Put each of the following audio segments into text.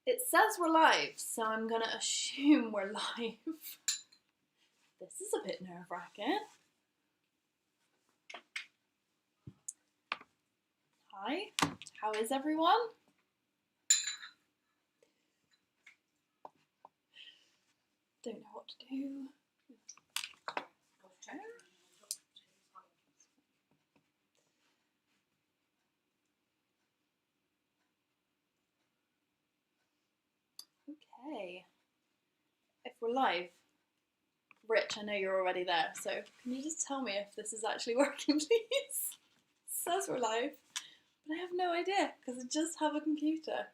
It says we're live, so I'm gonna assume we're live. This is a bit nerve-wracking. Hi, how is everyone? Don't know what to do. Okay. If we're live, Rich, I know you're already there, so can you just tell me if this is actually working, please? It says we're live, but I have no idea because I just have a computer.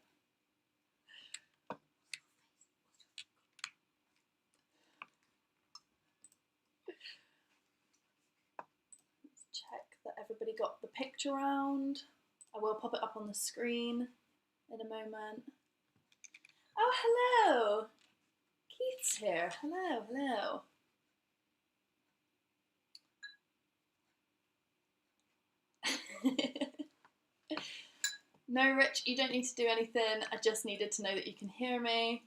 Let's check that everybody got the picture round. I will pop it up on the screen in a moment. Oh, hello! Keith's here. Hello, hello. No, Rich, you don't need to do anything. I just needed to know that you can hear me.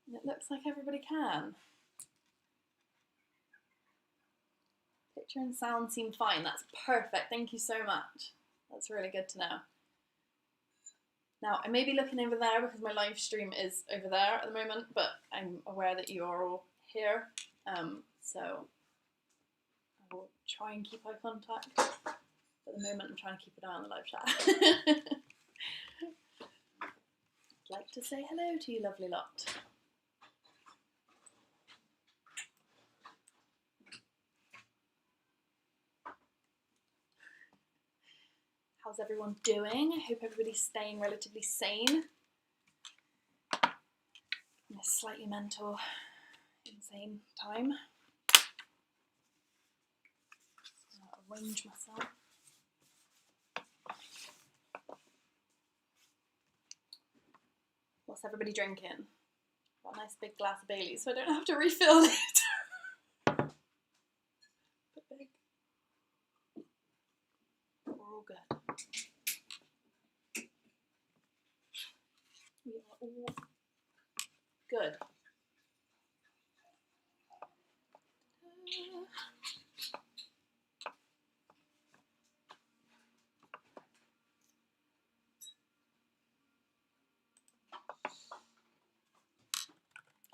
And it looks like everybody can. Picture and sound seem fine. That's perfect. Thank you so much. That's really good to know. Now, I may be looking over there because my live stream is over there at the moment, but I'm aware that you are all here. So I will try and keep eye contact. At the moment, I'm trying to keep an eye on the live chat. I'd like to say hello to you lovely lot. How's everyone doing? I hope everybody's staying relatively sane in this slightly mental, insane time. I'll arrange myself. What's everybody drinking? Got a nice big glass of Bailey's so I don't have to refill it. Bit big. We're all good. We are all good.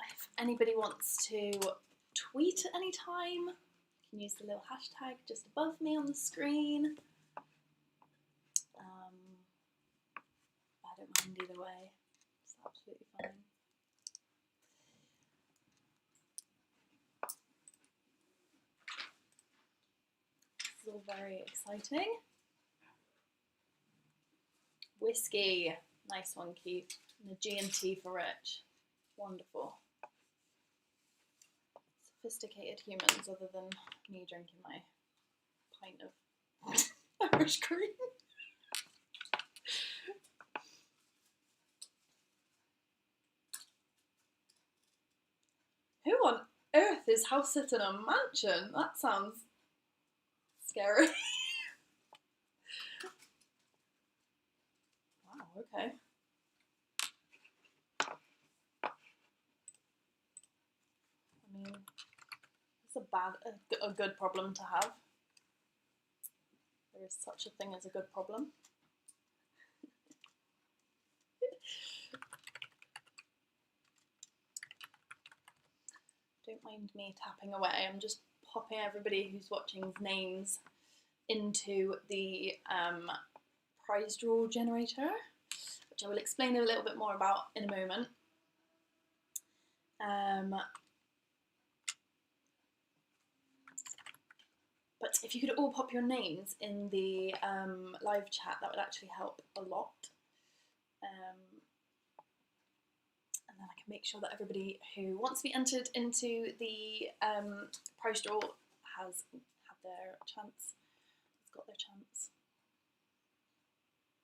If anybody wants to tweet at any time, you can use the little hashtag just above me on the screen. I don't mind either way. It's absolutely fine. This is all very exciting. Whiskey. Nice one, Keith. And a G&T for Rich. Wonderful. Sophisticated humans other than me drinking my pint of Irish cream. Who on earth is house sitting a mansion? That sounds scary. Wow, okay. I mean, it's a good problem to have. There is such a thing as a good problem. Don't mind me tapping away. I'm just popping everybody who's watching's names into the prize draw generator, which I will explain a little bit more about in a moment. But if you could all pop your names in the live chat, that would actually help a lot. And then I can make sure that everybody who wants to be entered into the prize draw has had their chance, has got their chance.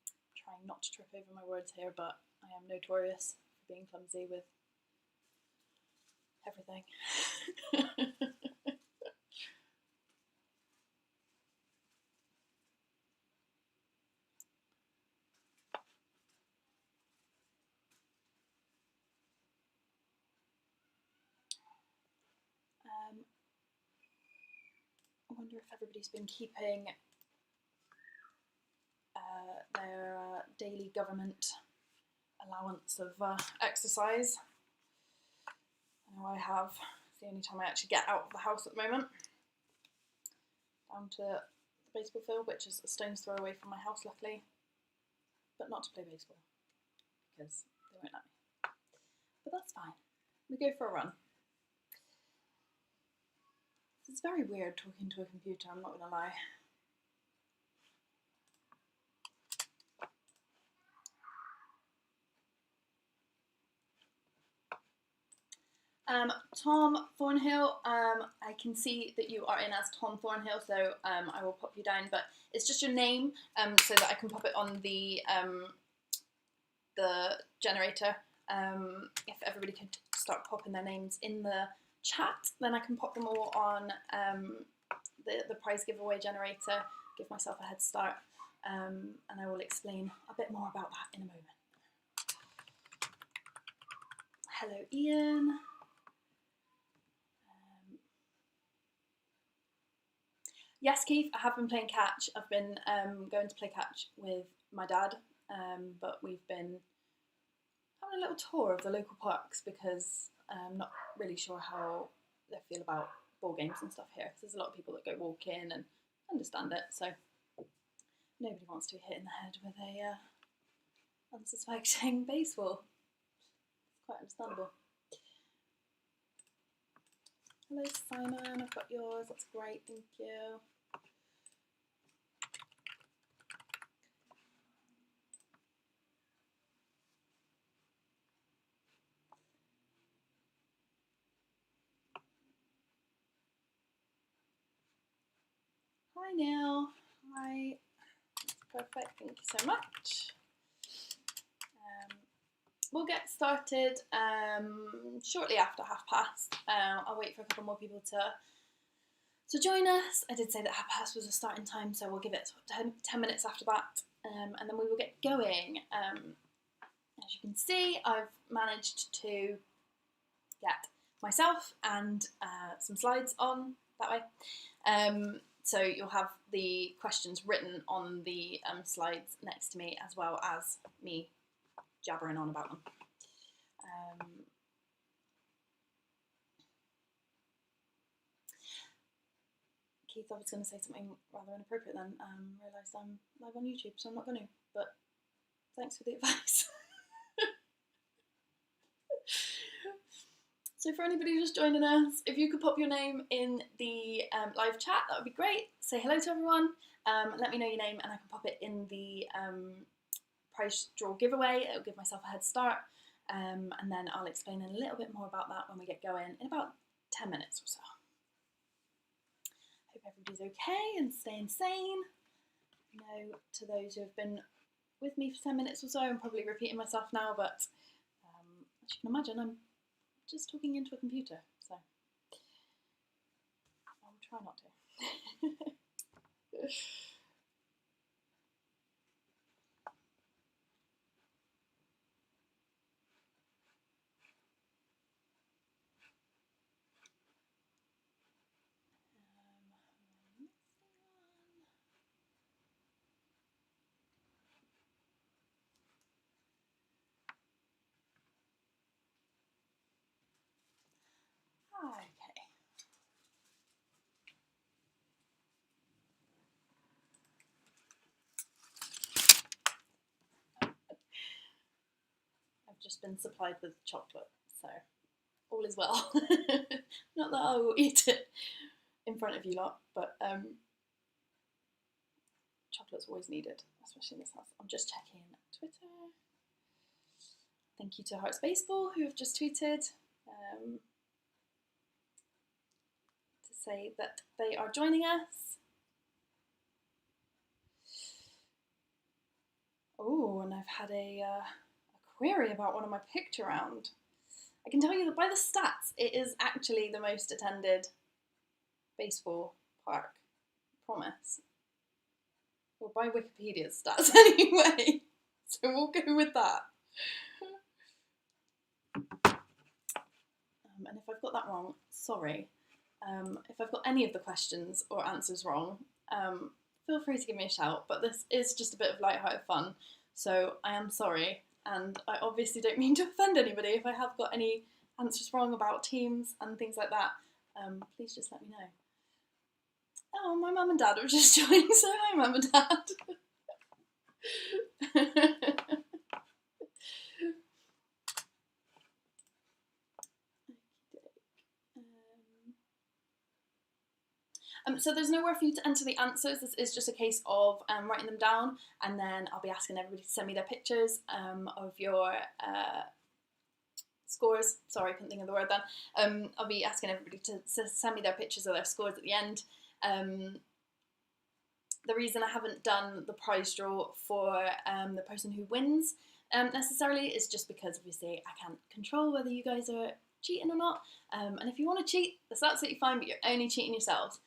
I'm trying not to trip over my words here, but I am notorious for being clumsy with everything. wonder if everybody's been keeping their daily government allowance of exercise. I know I have. It's the only time I actually get out of the house at the moment. Down to the baseball field, which is a stone's throw away from my house, luckily. But not to play baseball, because they won't let me. But that's fine. We go for a run. It's very weird talking to a computer, I'm not going to lie. Tom Thornhill, I can see that you are in as Tom Thornhill, so I will pop you down, but it's just your name so that I can pop it on the generator. If everybody could start popping their names in the chat, then I can pop them all on the prize giveaway generator, give myself a head start, and I will explain a bit more about that in a moment. Hello, Ian. Yes, Keith, I have been playing catch. I've been going to play catch with my dad, but we've been having a little tour of the local parks because I'm not really sure how they feel about ball games and stuff here. There's a lot of people that go walk in and understand it, so nobody wants to be hit in the head with a unsuspecting baseball. It's quite understandable. Hello Simon, I've got yours, that's great, thank you. Hi Neil, hi, perfect, thank you so much. We'll get started shortly after 12:30. I'll wait for a couple more people to join us. I did say that 12:30 was a starting time, so we'll give it 10 minutes after that, and then we will get going. As you can see, I've managed to get myself and some slides on that way. So you'll have the questions written on the slides next to me, as well as me jabbering on about them. Keith, I was going to say something rather inappropriate then, realised I'm live on YouTube, so I'm not going to, but thanks for the advice. So for anybody just joining us, if you could pop your name in the live chat, that would be great. Say hello to everyone, let me know your name and I can pop it in the prize draw giveaway. It'll give myself a head start, and then I'll explain a little bit more about that when we get going in about 10 minutes or so. Hope everybody's okay and staying sane. I know to those who have been with me for 10 minutes or so, I'm probably repeating myself now, but as you can imagine, I'm just talking into a computer, so I'll try not to. Okay. I've just been supplied with chocolate, so all is well. Not that I will eat it in front of you lot, but chocolate's always needed, especially in this house. I'm just checking Twitter. Thank you to Hearts Baseball who have just tweeted to say that they are joining us. Oh, and I've had a query about one of my picture round. I can tell you that by the stats, it is actually the most attended baseball park. I promise. Well, by Wikipedia's stats anyway. So we'll go with that. And if I've got that wrong, sorry. If I've got any of the questions or answers wrong, feel free to give me a shout, but this is just a bit of light-hearted fun, so I am sorry, and I obviously don't mean to offend anybody. If I have got any answers wrong about teams and things like that, please just let me know. Oh, my mum and dad have just joined, so hi mum and dad. So there's nowhere for you to enter the answers. This is just a case of writing them down, and then I'll be asking everybody to send me their pictures of your scores. Sorry, I couldn't think of the word then. I'll be asking everybody to send me their pictures of their scores at the end. The reason I haven't done the prize draw for the person who wins necessarily is just because obviously I can't control whether you guys are cheating or not. And if you want to cheat, that's absolutely fine, but you're only cheating yourselves.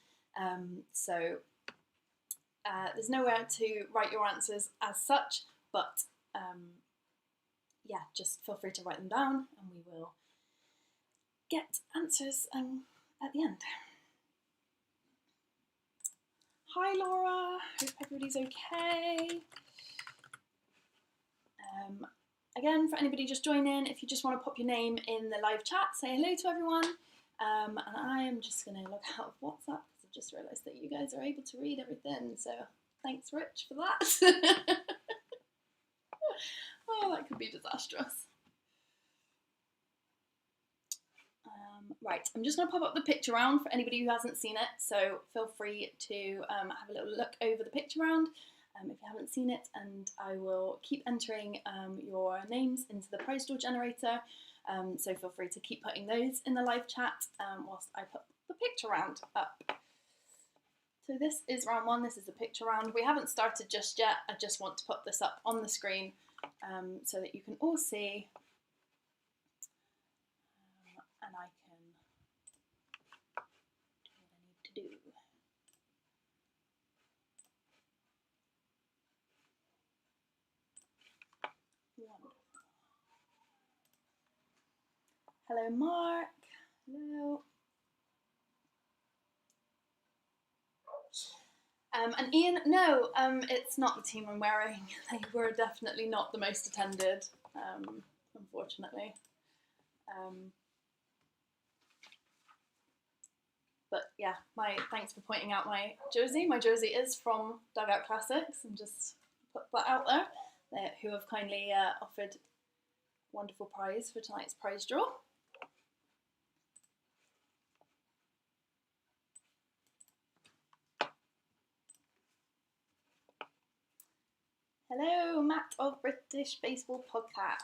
So there's nowhere to write your answers as such, but yeah, just feel free to write them down and we will get answers at the end. Hi Laura, hope everybody's okay. Again, for anybody just joining, if you just want to pop your name in the live chat, say hello to everyone. And I am just going to log out of WhatsApp because I've just realised that you guys are able to read everything. So thanks, Rich, for that. Oh, that could be disastrous. Right, I'm just going to pop up the picture round for anybody who hasn't seen it. So feel free to have a little look over the picture round if you haven't seen it. And I will keep entering your names into the prize draw generator. So feel free to keep putting those in the live chat whilst I put the picture round up. So this is round one, this is the picture round. We haven't started just yet, I just want to put this up on the screen so that you can all see and I can do what I need to do. Wonderful. Hello Mark, hello. And Ian, no, it's not the team I'm wearing. They were definitely not the most attended, unfortunately. But yeah, thanks for pointing out my jersey. My jersey is from Dugout Classics, and just put that out there, who have kindly offered a wonderful prize for tonight's prize draw. Hello, Matt of British Baseball Podcast.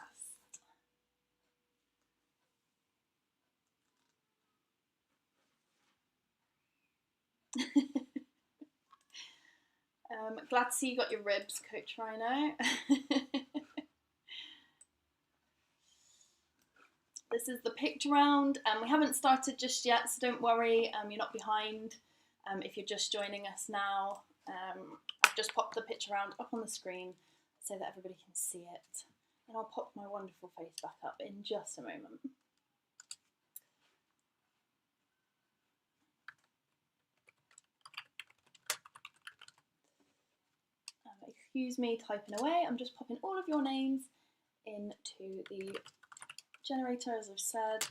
Glad to see you got your ribs, Coach Rhino. This is the picture round. We haven't started just yet, so don't worry, you're not behind. If you're just joining us now, I've just popped the picture round up on the screen so that everybody can see it. And I'll pop my wonderful face back up in just a moment. Excuse me typing away, I'm just popping all of your names into the generator, as I've said,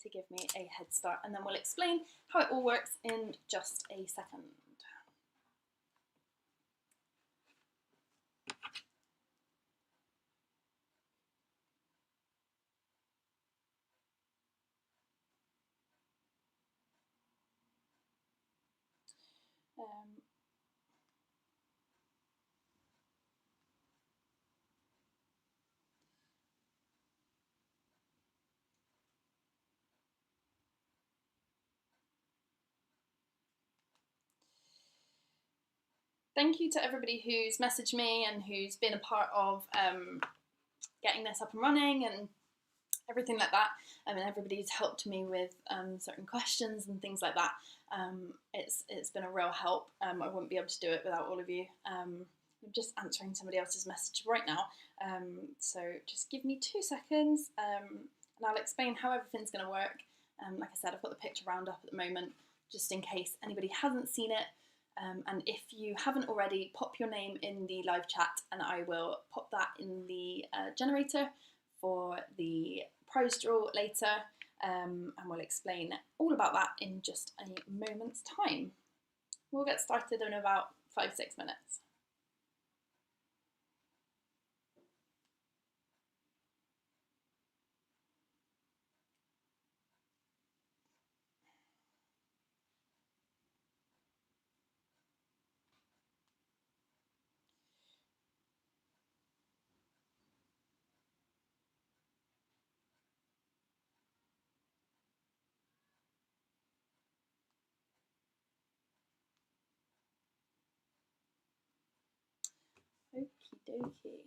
to give me a head start, and then we'll explain how it all works in just a second. Thank you to everybody who's messaged me and who's been a part of getting this up and running and everything like that. And everybody's helped me with certain questions and things like that. It's been a real help. I wouldn't be able to do it without all of you. I'm just answering somebody else's message right now. So just give me 2 seconds and I'll explain how everything's going to work Like I said, I've got the picture round up at the moment, just in case anybody hasn't seen it. And if you haven't already, pop your name in the live chat and I will pop that in the generator for the prize draw later. And we'll explain all about that in just a moment's time. We'll get started in about 5-6 minutes. Okie dokie.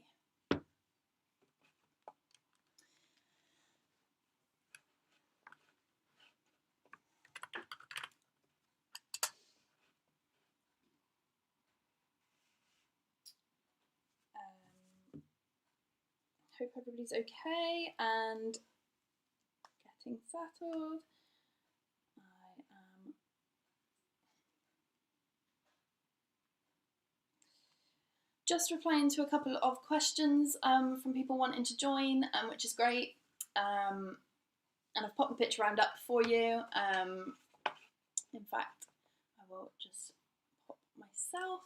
Hope everybody's okay and getting settled. I am just replying to a couple of questions from people wanting to join, which is great. And I've popped the picture round up for you. In fact, I will just pop myself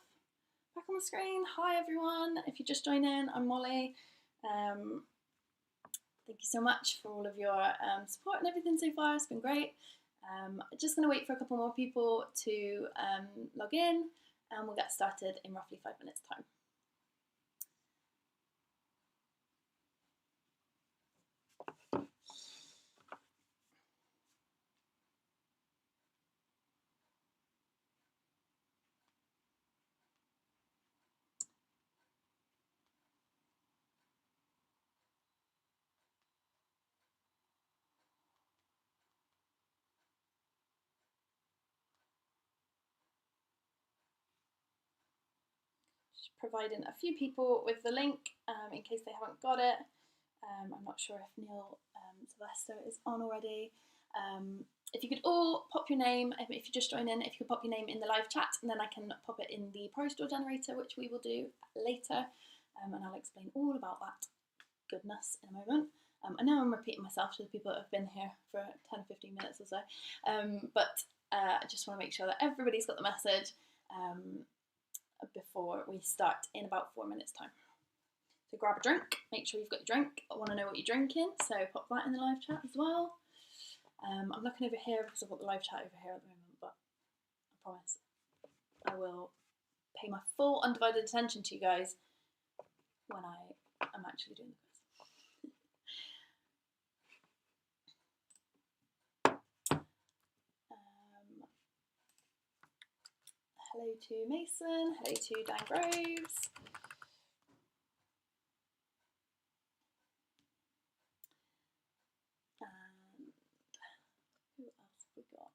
back on the screen. Hi everyone, if you just joined in, I'm Molly. Thank you so much for all of your support and everything so far. It's been great. Just going to wait for a couple more people to log in and we'll get started in roughly 5 minutes time. Providing a few people with the link in case they haven't got it. I'm not sure if Neil Sylvester is on already. If you could all pop your name, if you just join in, if you could pop your name in the live chat and then I can pop it in the prize draw generator, which we will do later. And I'll explain all about that goodness in a moment. I know I'm repeating myself to the people that have been here for 10 or 15 minutes or so, but I just want to make sure that everybody's got the message before we start in about 4 minutes time. So grab a drink, make sure you've got your drink. I want to know what you're drinking, so pop that in the live chat as well. I'm looking over here because I've got the live chat over here at the moment, but I promise I will pay my full undivided attention to you guys when I am actually doing the quiz. Hello to Mason, hello to Dan Groves. And who else have we got?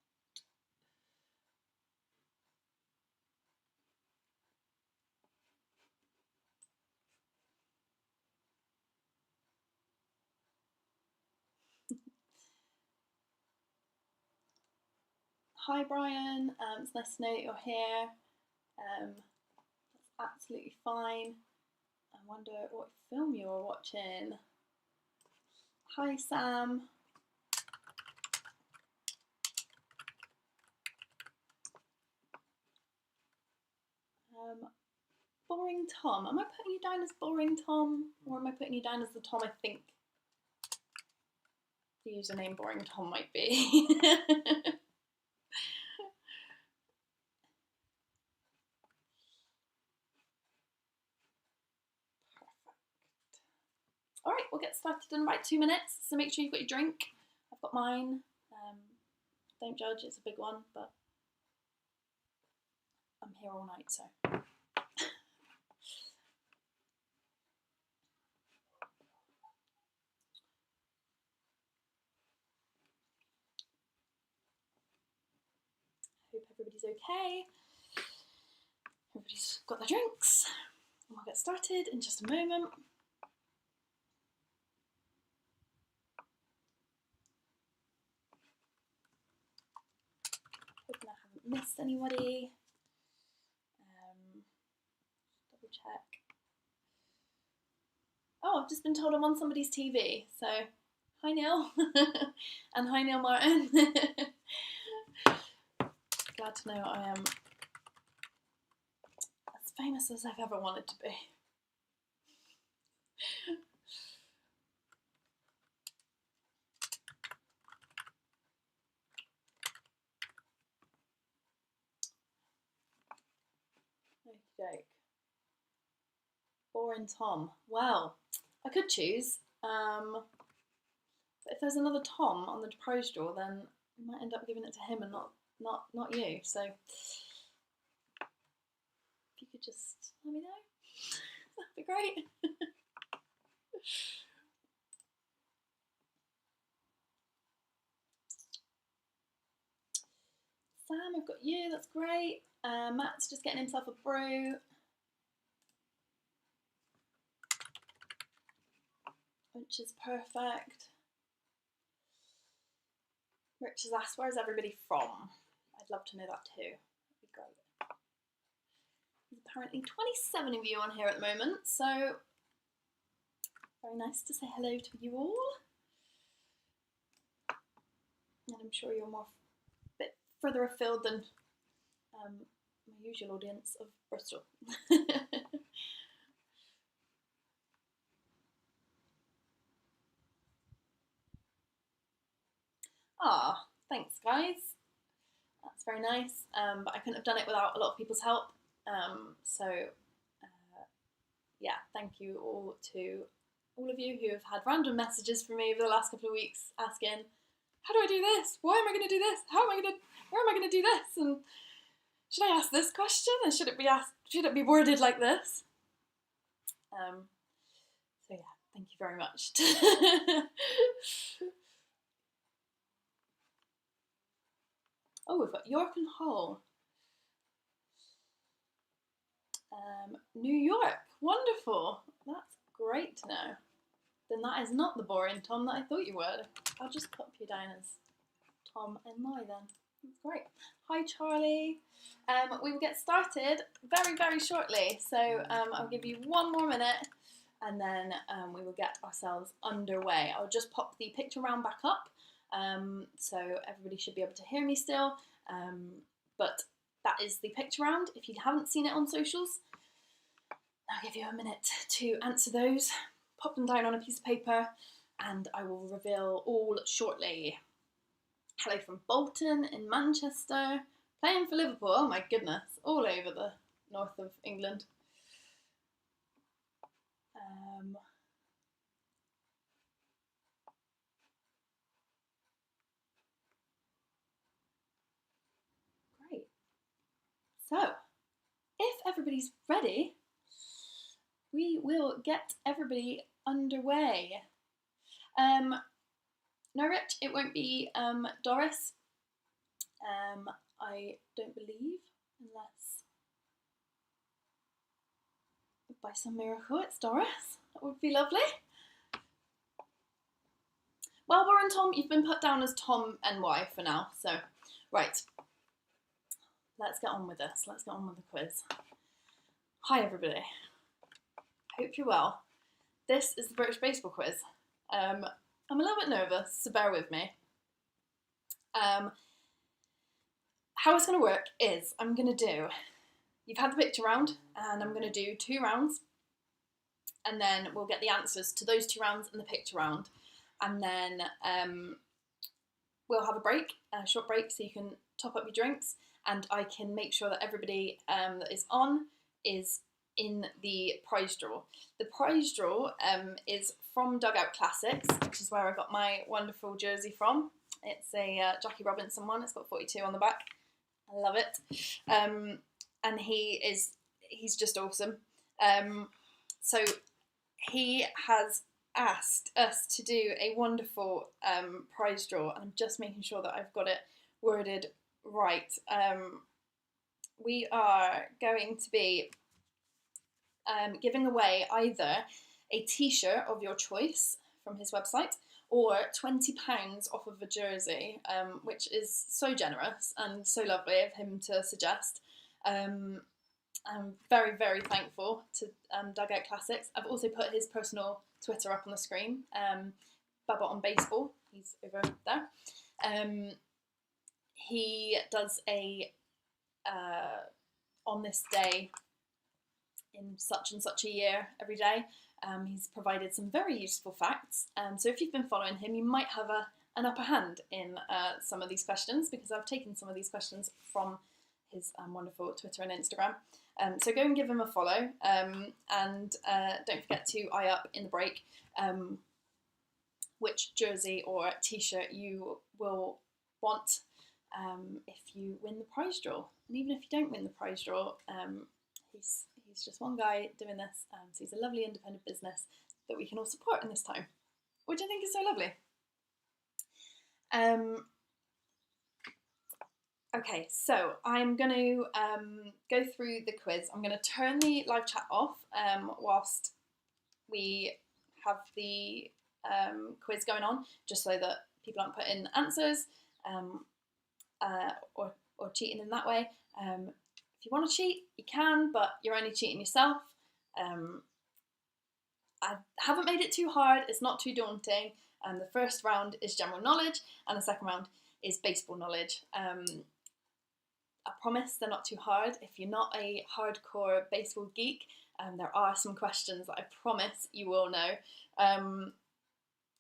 Hi Brian, it's nice to know that you're here. That's absolutely fine. I wonder what film you're watching. Hi Sam. Boring Tom. Am I putting you down as Boring Tom? Or am I putting you down as the Tom I think the username Boring Tom might be? All right, we'll get started in about 2 minutes, so make sure you've got your drink. I've got mine. Don't judge, it's a big one, but I'm here all night, so. Hope everybody's okay. Everybody's got their drinks. And we'll get started in just a moment. missed anybody. Double check. Oh, I've just been told I'm on somebody's TV, so hi Neil, and hi Neil Martin. Glad to know I am as famous as I've ever wanted to be. Okey-doke. Boring Tom. Well, I could choose. But if there's another Tom on the prize draw, then we might end up giving it to him and not you. So if you could just let me know, that'd be great. Sam, I've got you. That's great. Matt's just getting himself a brew. Which is perfect. Rich has asked, where's everybody from? I'd love to know that too. That'd be great. There's apparently 27 of you on here at the moment, so very nice to say hello to you all. And I'm sure you're a bit further afield than my usual audience of Bristol. Ah, thanks guys. That's very nice. But I couldn't have done it without a lot of people's help. Yeah, thank you all to all of you who have had random messages from me over the last couple of weeks asking, how do I do this? Why am I going to do this? Where am I going to do this? And should I ask this question? And should it be worded like this? So yeah, thank you very much. Oh, we've got York and Hull. New York, wonderful. That's great to know. Then that is not the boring Tom that I thought you were. I'll just pop you down as Tom and Mai then. That's great. Hi Charlie. We will get started very, very shortly. So I'll give you one more minute and then we will get ourselves underway. I'll just pop the picture round back up. So everybody should be able to hear me still. But that is the picture round. If you haven't seen it on socials, I'll give you a minute to answer those. Pop them down on a piece of paper and I will reveal all shortly. Hello from Bolton in Manchester. Playing for Liverpool, oh my goodness, all over the north of England. Great. So, if everybody's ready, we will get everybody underway. No, Rich, it won't be Doris. I don't believe, unless by some miracle it's Doris. That would be lovely. Well, Warren Tom, you've been put down as Tom NY for now, so right. Let's get on with this. Let's get on with the quiz. Hi everybody. Hope you're well. This is the British Baseball quiz. I'm a little bit nervous, so bear with me. How it's going to work is you've had the picture round, and I'm going to do 2 rounds, and then we'll get the answers to those 2 rounds and the picture round, and then we'll have a short break, so you can top up your drinks, and I can make sure that everybody that is on is in the prize draw. The prize draw is from Dugout Classics, which is where I got my wonderful jersey from. It's a Jackie Robinson one. It's got 42 on the back. I love it. And he's just awesome. So he has asked us to do a wonderful prize draw, and I'm just making sure that I've got it worded right. We are going to be giving away either a t-shirt of your choice from his website, or £20 off of a jersey, which is so generous and so lovely of him to suggest. I'm very, very thankful to Dugout Classics. I've also put his personal Twitter up on the screen, Bubba on Baseball, he's over there. He does a on this day in such and such a year every day. He's provided some very useful facts. So if you've been following him, you might have an upper hand in some of these questions, because I've taken some of these questions from his wonderful Twitter and Instagram. So go and give him a follow, and don't forget to eye up in the break which jersey or t-shirt you will want if you win the prize draw. And even if you don't win the prize draw, he's just one guy doing this, so he's a lovely independent business that we can all support in this time, which I think is so lovely. Okay, so I'm going to go through the quiz. I'm going to turn the live chat off whilst we have the quiz going on, just so that people aren't putting answers or cheating in that way. If you want to cheat, you can, but you're only cheating yourself. I haven't made it too hard. It's not too daunting. The first round is general knowledge, and the second round is baseball knowledge. I promise they're not too hard. If you're not a hardcore baseball geek, there are some questions that I promise you will know.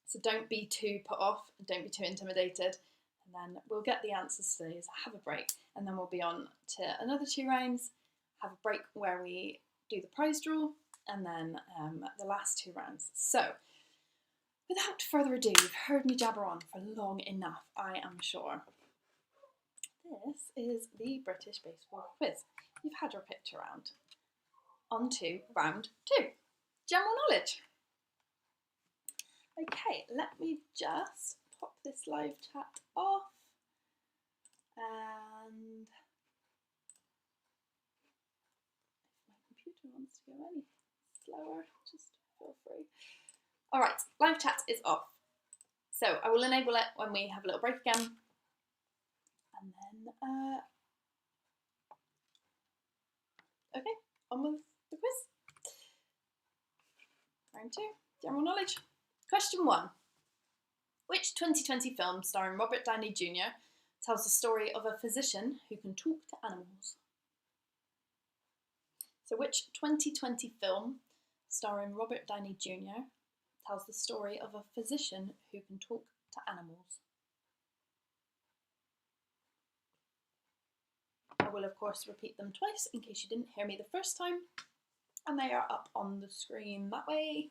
So don't be too put off, don't be too intimidated, and then we'll get the answers to these, have a break, and then we'll be on to another 2 rounds, have a break where we do the prize draw, and then the last 2 rounds. So, without further ado, you've heard me jabber on for long enough, I am sure. This is the British Baseball Quiz. You've had your picture round. On to round 2, general knowledge. Okay, let me just pop this live chat off, and if my computer wants to go any slower, just feel free. Alright, live chat is off. So I will enable it when we have a little break again. And then, okay, on with the quiz. Round 2, general knowledge. Question 1. Which 2020 film starring Robert Downey Jr. tells the story of a physician who can talk to animals? So which 2020 film starring Robert Downey Jr. tells the story of a physician who can talk to animals? I will of course repeat them twice in case you didn't hear me the first time, and they are up on the screen that way.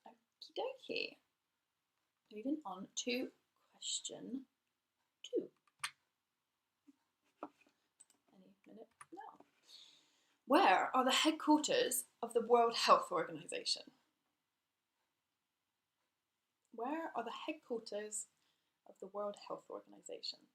Okie dokie. Moving on to question 2. Any minute now. Where are the headquarters of the World Health Organization? Where are the headquarters of the World Health Organization?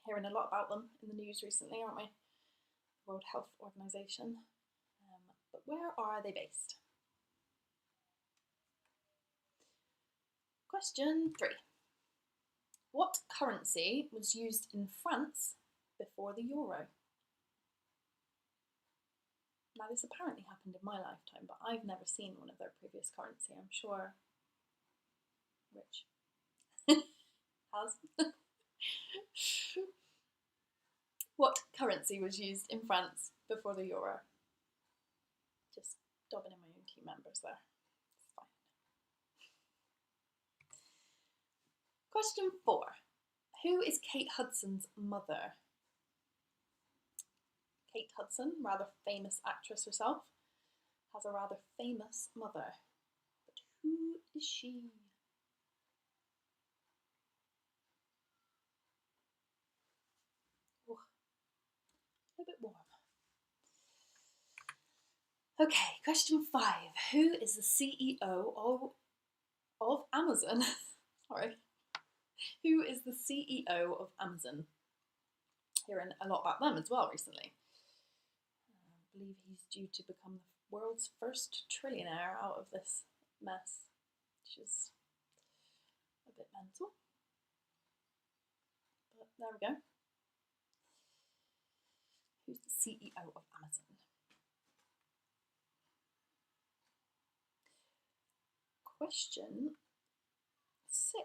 Hearing a lot about them in the news recently, aren't we? World Health Organization. But where are they based? Question 3. What currency was used in France before the euro? Now this apparently happened in my lifetime, but I've never seen one of their previous currency. I'm sure Rich has. What currency was used in France before the euro? Just dobbing in my own team members there. It's fine. Question 4. Who is Kate Hudson's mother? Kate Hudson, rather famous actress herself, has a rather famous mother. But who is she? Oh, a bit warm. Okay, question 5. Who is the CEO of Amazon? Sorry. Who is the CEO of Amazon? Hearing a lot about them as well recently. I believe he's due to become the world's first trillionaire out of this mess, which is a bit mental. But there we go. Who's the CEO of Amazon? Question 6.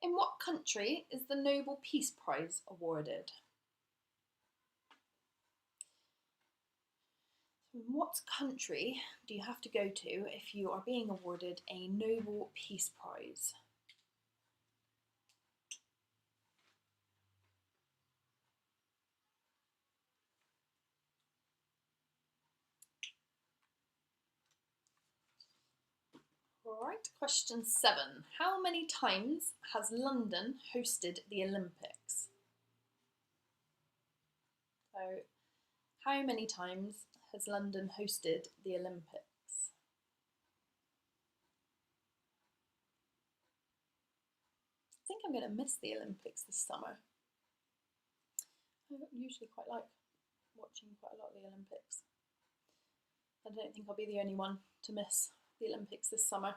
In what country is the Nobel Peace Prize awarded? In what country do you have to go to if you are being awarded a Nobel Peace Prize? Alright, question 7. How many times has London hosted the Olympics? So, how many times has London hosted the Olympics? I think I'm going to miss the Olympics this summer. I usually quite like watching quite a lot of the Olympics. I don't think I'll be the only one to miss the Olympics this summer,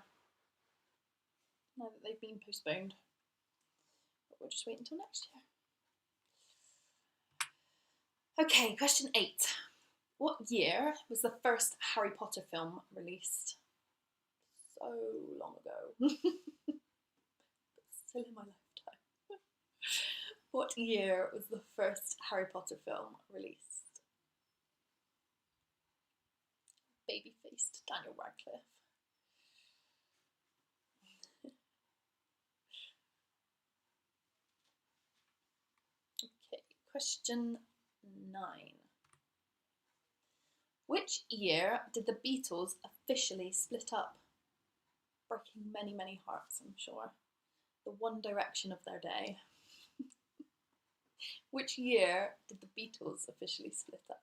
now that they've been postponed. But we'll just wait until next year. Okay, question 8. What year was the first Harry Potter film released? So long ago. Still in my lifetime. What year was the first Harry Potter film released? Baby-faced Daniel Radcliffe. Okay, question 9. Which year did the Beatles officially split up? Breaking many, many hearts, I'm sure. The One Direction of their day. Which year did the Beatles officially split up?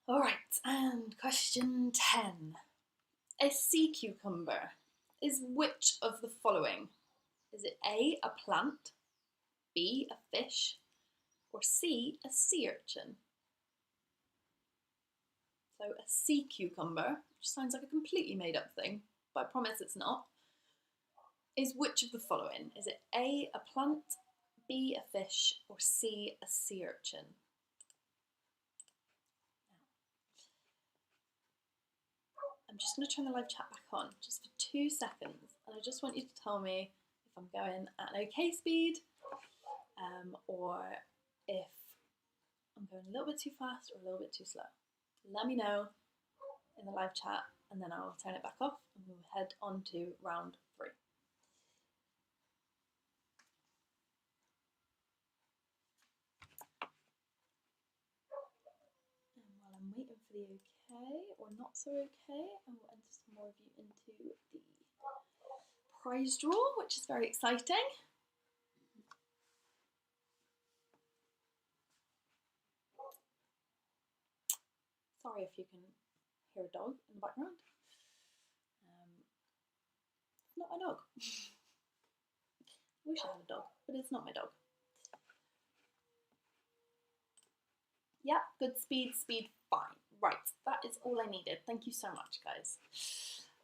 Alright, and question 10. A sea cucumber is which of the following? Is it A, a plant, B, a fish, or C, a sea urchin? So a sea cucumber, which sounds like a completely made up thing, but I promise it's not, is which of the following? Is it A, a plant, B, a fish, or C, a sea urchin? I'm just going to turn the live chat back on just for 2 seconds, and I just want you to tell me if I'm going at an okay speed, or if I'm going a little bit too fast or a little bit too slow. Let me know in the live chat, and then I'll turn it back off and we'll head on to round 3. And while I'm waiting for the okay or not so okay, I will enter some more of you into the prize draw, which is very exciting. Sorry if you can hear a dog in the background. It's not my dog. I wish I had a dog, but it's not my dog. Yeah, good speed, fine. Right, that is all I needed. Thank you so much, guys.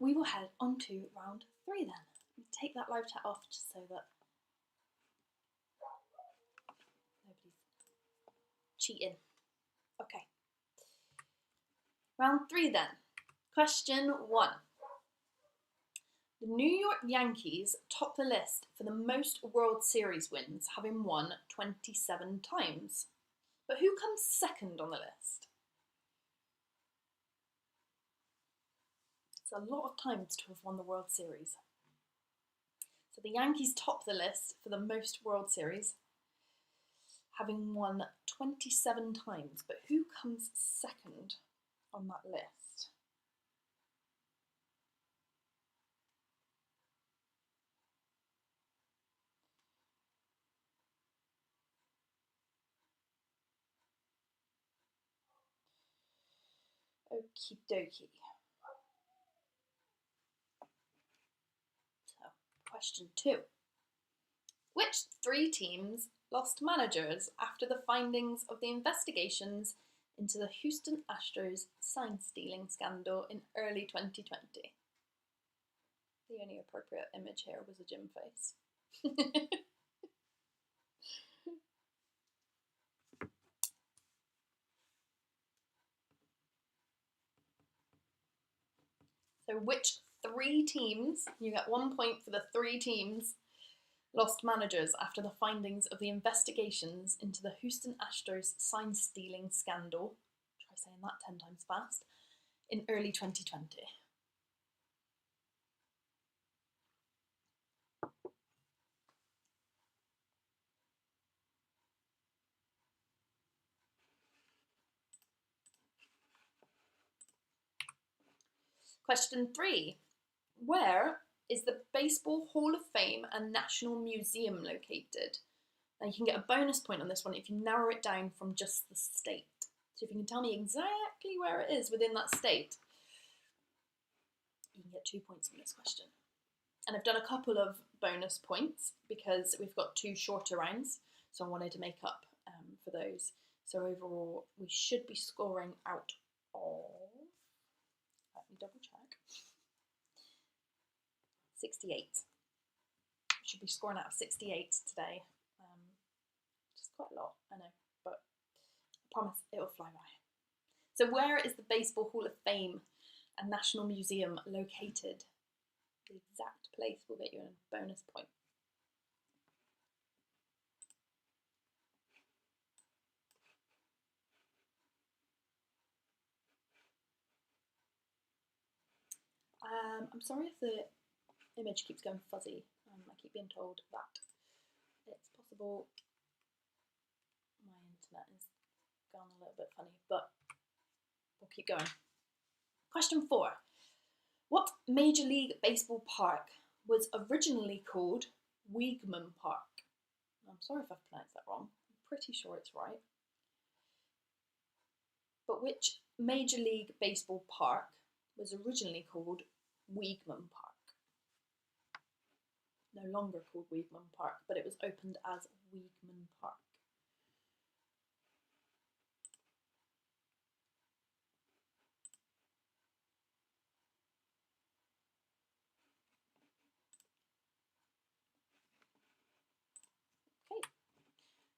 We will head on to round 3 then. Take that live chat off just so that nobody's cheating. Okay. Round 3 then. Question 1. The New York Yankees top the list for the most World Series wins, having won 27 times. But who comes second on the list? It's a lot of times to have won the World Series. So the Yankees top the list for the most World Series, having won 27 times. But who comes second on that list? Okie dokie. So, question 2. Which 3 teams lost managers after the findings of the investigations into the Houston Astros sign stealing scandal in early 2020? The only appropriate image here was a gym face. So which 3 teams, you get 1 point for the 3 teams, lost managers after the findings of the investigations into the Houston Astros sign stealing scandal, try saying that 10 times fast, in early 2020? Question 3. Where is the Baseball Hall of Fame and National Museum located? Now you can get a bonus point on this one if you narrow it down from just the state. So if you can tell me exactly where it is within that state, you can get 2 points on this question. And I've done a couple of bonus points because we've got 2 shorter rounds, so I wanted to make up for those. So overall, we should be scoring out of, let me double check, 68. We should be scoring out of 68 today. Which is quite a lot, I know, but I promise it'll fly by. So where is the Baseball Hall of Fame and National Museum located? The exact place will get you a bonus point. I'm sorry if the image keeps going fuzzy. I keep being told that it's possible my internet has gone a little bit funny, but we'll keep going. Question 4. What Major League Baseball park was originally called Weigman Park? I'm sorry if I've pronounced that wrong. I'm pretty sure it's right. But which Major League Baseball park was originally called Weigman Park? No longer called Weigman Park, but it was opened as Weigman Park. Okay.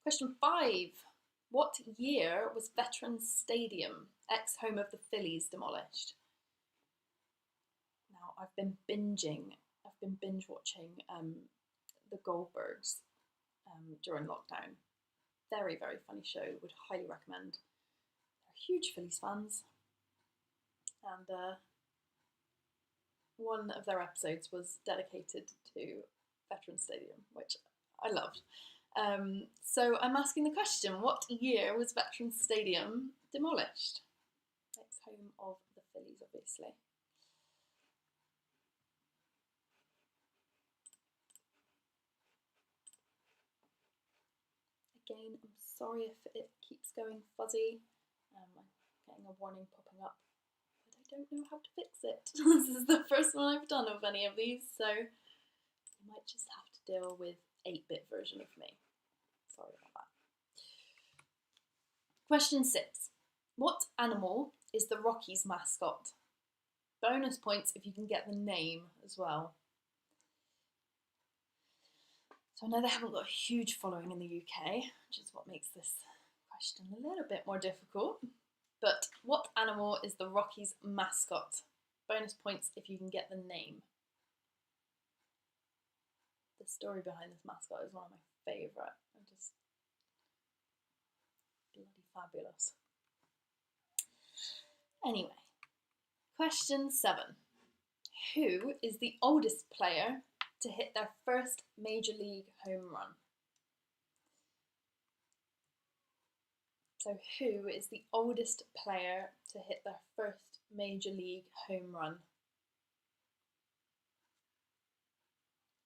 Question 5. What year was Veterans Stadium, ex-home of the Phillies, demolished? Now, I've been binge watching the Goldbergs during lockdown. Very, very funny show, would highly recommend. They're huge Phillies fans. And one of their episodes was dedicated to Veterans Stadium, which I loved. So I'm asking the question, what year was Veterans Stadium demolished? Ex-home of the Phillies, obviously. Again, I'm sorry if it keeps going fuzzy. I'm getting a warning popping up, but I don't know how to fix it. This is the first one I've done of any of these, so you might just have to deal with 8-bit version of me. Sorry about that. Question 6. What animal is the Rockies mascot? Bonus points if you can get the name as well. So I know they haven't got a huge following in the UK, which is what makes this question a little bit more difficult. But what animal is the Rockies mascot? Bonus points if you can get the name. The story behind this mascot is one of my favourite. Just bloody fabulous. Anyway, question 7. Who is the oldest player to hit their first Major League home run? So who is the oldest player to hit their first Major League home run?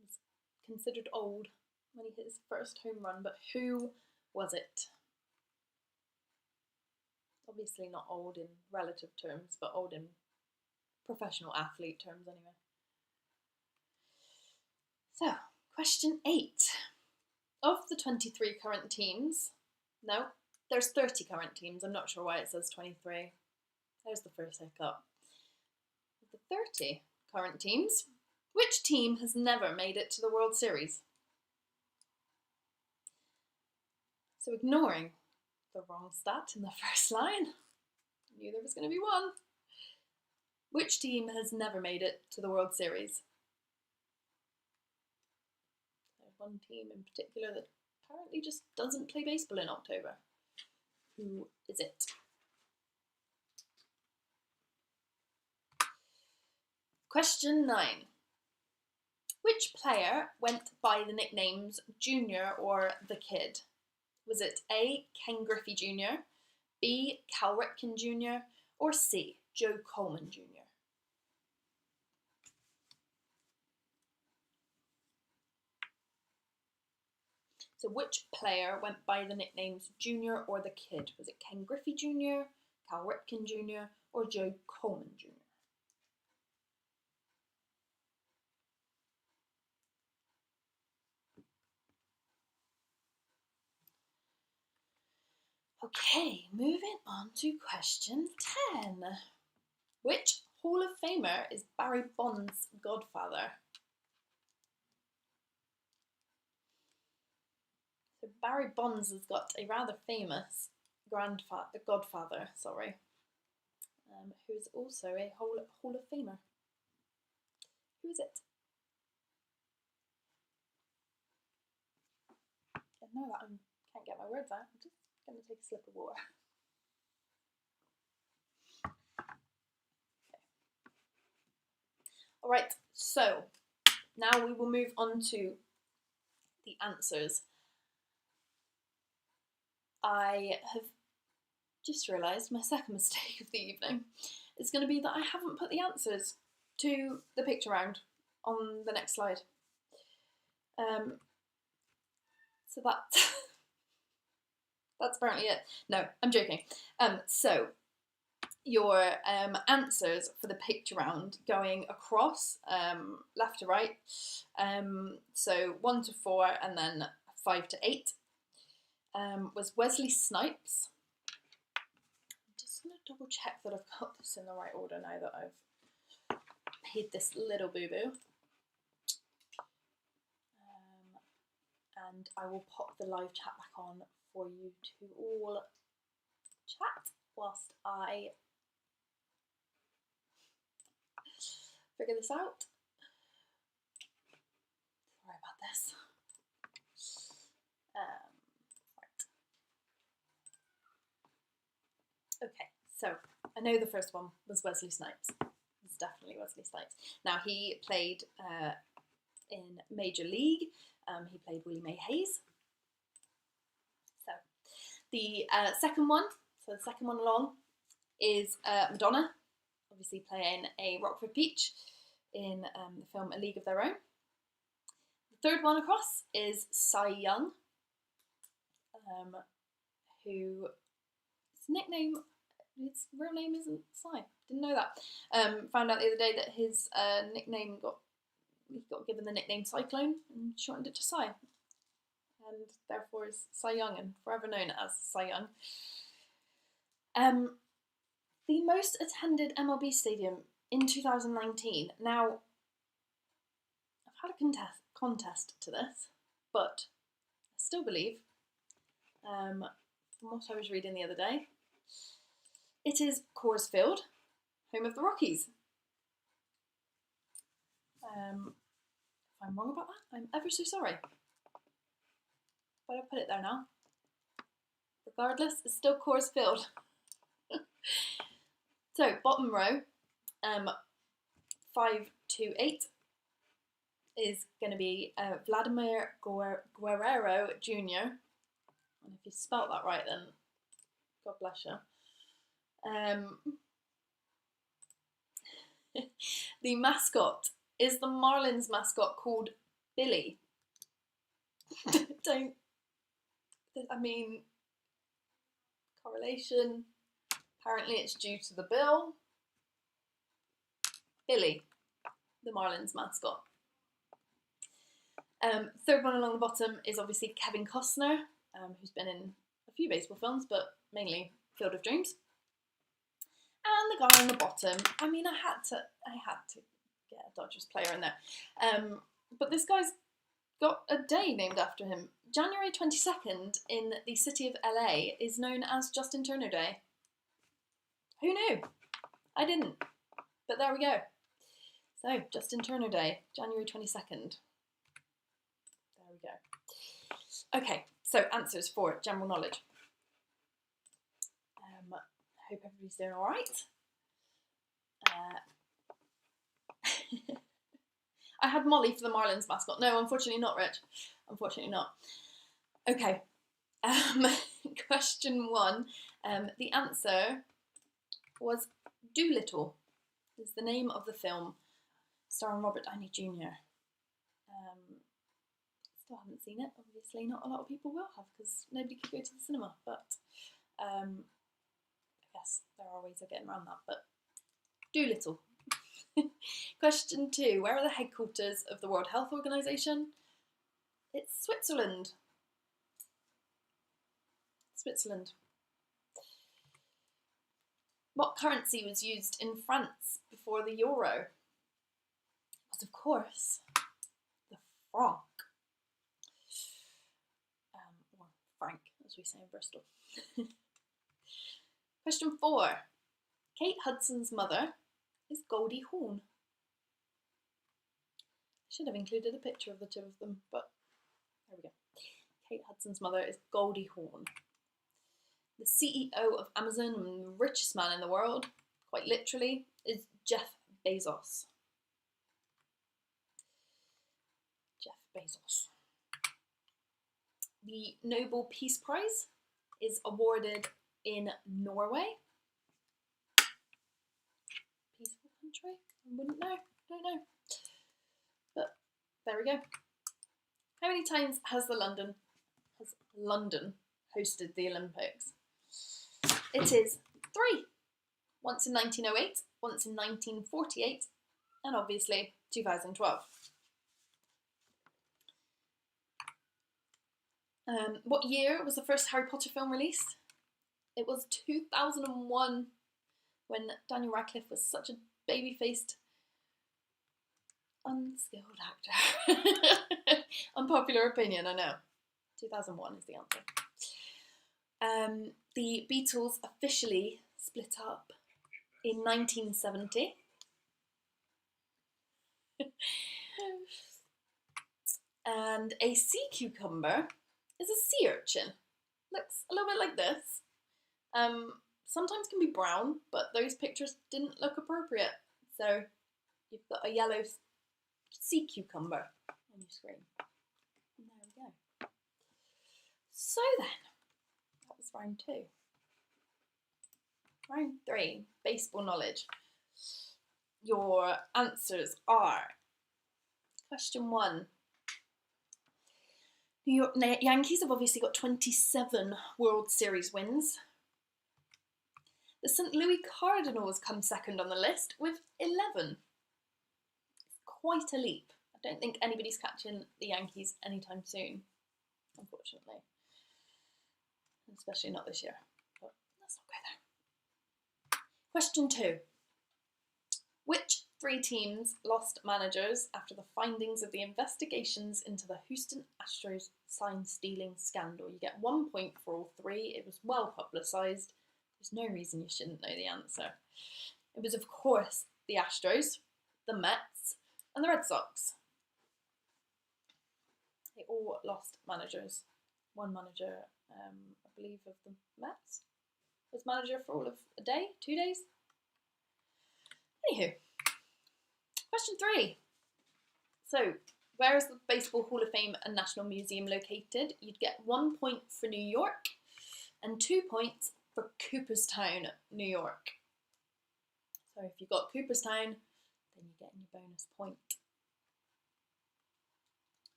He's considered old when he hit his first home run, but who was it? Obviously not old in relative terms, but old in professional athlete terms anyway. So, question 8. Of the 23 current teams, no, there's 30 current teams. I'm not sure why it says 23. There's the first hiccup. Of the 30 current teams, which team has never made it to the World Series? So ignoring the wrong stat in the first line, I knew there was going to be one. Which team has never made it to the World Series? There's one team in particular that apparently just doesn't play baseball in October. Who is it? Question 9. Which player went by the nicknames Junior or the Kid? Was it A. Ken Griffey Jr., B. Cal Ripken Jr., or C. Joe Coleman Jr.? So which player went by the nicknames Junior or the Kid? Was it Ken Griffey Jr., Cal Ripken Jr., or Joe Coleman Jr.? Okay, moving on to question 10. Which Hall of Famer is Barry Bonds' godfather? So Barry Bonds has got a rather famous godfather, who is also a Hall of Famer. Who is it? I know that I can't get my words out. I'm just going to take a sip of water. All right, so now we will move on to the answers. I have just realised my second mistake of the evening is going to be that I haven't put the answers to the picture round on the next slide. So that's apparently it. No, I'm joking. So your answers for the picture round going across left to right. So 1 to 4 and then 5 to 8 was Wesley Snipes. I'm just going to double check that I've got this in the right order now that I've paid this little boo-boo. And I will pop the live chat back on for you to all chat whilst I figure this out. Sorry about this. Right. Okay, so I know the first one was Wesley Snipes. It's definitely Wesley Snipes. Now he played in Major League. He played Willie Mae Hayes. So the second one along is Madonna, obviously playing a Rockford Peach in the film A League of Their Own. The third one across is Cy Young, who his real name isn't Cy. Didn't know that. Found out the other day that his nickname he got given the nickname Cyclone and shortened it to Cy, and therefore is Cy Young and forever known as Cy Young. The most attended MLB stadium in 2019. Now, I've had a contest to this, but I still believe, from what I was reading the other day, it is Coors Field, home of the Rockies. If I'm wrong about that, I'm ever so sorry. But I'll put it there now. Regardless, it's still Coors Field. So, bottom row, 5 to 8 is going to be Vladimir Guerrero Jr. And if you spelt that right, then God bless you. The mascot is the Marlins mascot called Billy. Correlation. Apparently it's due to the bill. Billy, the Marlins mascot. Third one along the bottom is obviously Kevin Costner, who's been in a few baseball films, but mainly Field of Dreams. And the guy on the bottom, I mean, I had to get a Dodgers player in there. But this guy's got a day named after him. January 22nd in the city of LA is known as Justin Turner Day. Who knew? I didn't. But there we go. So, Justin Turner Day, January 22nd. There we go. Okay, so answers for general knowledge. I hope everybody's doing all right. I had Molly for the Marlins mascot. No, unfortunately not, Rich. Unfortunately not. Okay. Question 1. The answer was Doolittle. Is the name of the film starring Robert Downey Jr. Still haven't seen it. Obviously, not a lot of people will have because nobody could go to the cinema. But I guess there are ways of getting around that. But Doolittle. Question 2. Where are the headquarters of the World Health Organization? It's Switzerland. Switzerland. What currency was used in France before the euro? It was, of course, the franc. Or franc, as we say in Bristol. Question 4. Kate Hudson's mother is Goldie Hawn. I should have included a picture of the two of them, but there we go. Kate Hudson's mother is Goldie Hawn. The CEO of Amazon and the richest man in the world, quite literally, is Jeff Bezos. Jeff Bezos. The Nobel Peace Prize is awarded in Norway. Peaceful country? I wouldn't know. Don't know. But there we go. How many times has London hosted the Olympics? It is 3. Once in 1908, once in 1948, and obviously 2012. What year was the first Harry Potter film released? It was 2001, when Daniel Radcliffe was such a baby-faced, unskilled actor. Unpopular opinion, I know. 2001 is the answer. The Beatles officially split up in 1970. And a sea cucumber is a sea urchin. Looks a little bit like this. Sometimes can be brown, but those pictures didn't look appropriate. So you've got a yellow sea cucumber on your screen. And there we go. So then, that was round 2. Round 3, baseball knowledge. Your answers are: question 1. New York Yankees have obviously got 27 World Series wins. The St. Louis Cardinals come second on the list with 11. Quite a leap. I don't think anybody's catching the Yankees anytime soon, unfortunately. Especially not this year, but let's not go there. Question 2. Which 3 teams lost managers after the findings of the investigations into the Houston Astros sign stealing scandal? You get 1 point for all 3. It was well publicised. There's no reason you shouldn't know the answer. It was, of course, the Astros, the Mets, and the Red Sox. They all lost managers. One manager, I believe, of the Mets was manager for all of a day, 2 days. Anywho, question 3. So, where is the Baseball Hall of Fame and National Museum located? You'd get 1 point for New York and 2 points for Cooperstown, New York. So if you got Cooperstown, then you're getting your bonus point.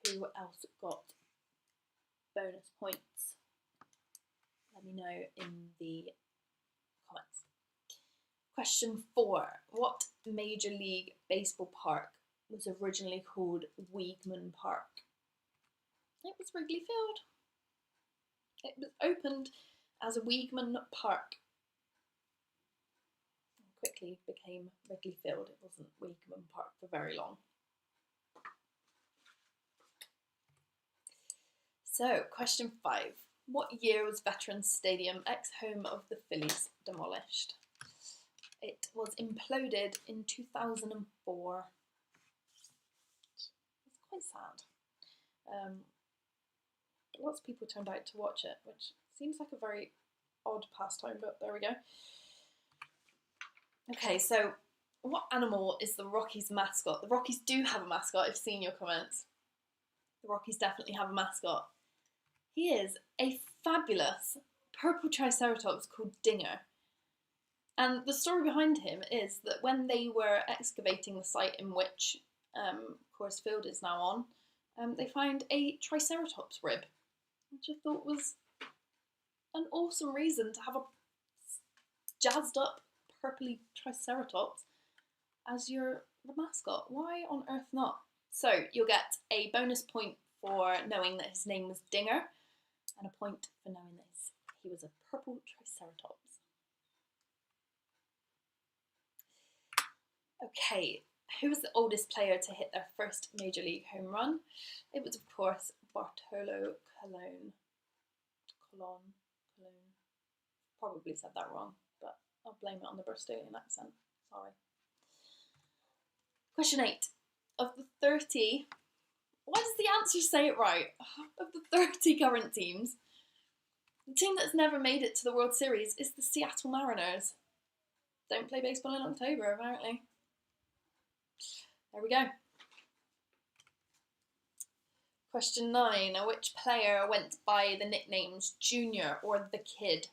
Who else got bonus points? Let me know in the comments. Question 4. What Major League Baseball park was originally called Weeghman Park? It was Wrigley Field. It was opened as a Weeghman Park. It quickly became Wrigley Field. It wasn't Weeghman Park for very long. So, question 5. What year was Veterans Stadium, ex-home of the Phillies, demolished? It was imploded in 2004. It's quite sad. Lots of people turned out to watch it, which seems like a very odd pastime, but there we go. Okay, so what animal is the Rockies' mascot? The Rockies do have a mascot. I've seen your comments. The Rockies definitely have a mascot. He is a fabulous purple triceratops called Dinger. And the story behind him is that when they were excavating the site in which Coors Field is now on, they found a triceratops rib, which I thought was an awesome reason to have a jazzed up purpley triceratops as your mascot. Why on earth not? So you'll get a bonus point for knowing that his name was Dinger, and a point for knowing that he was a purple triceratops. Okay, who was the oldest player to hit their first Major League home run? It was, of course, Bartolo Colon. Probably said that wrong, but I'll blame it on the Bristolian accent. Sorry. Question 8. Of the 30... Why does the answer say it right? Of the 30 current teams, the team that's never made it to the World Series is the Seattle Mariners. Don't play baseball in October, apparently. There we go. Question 9. Which player went by the nicknames Junior or the Kid?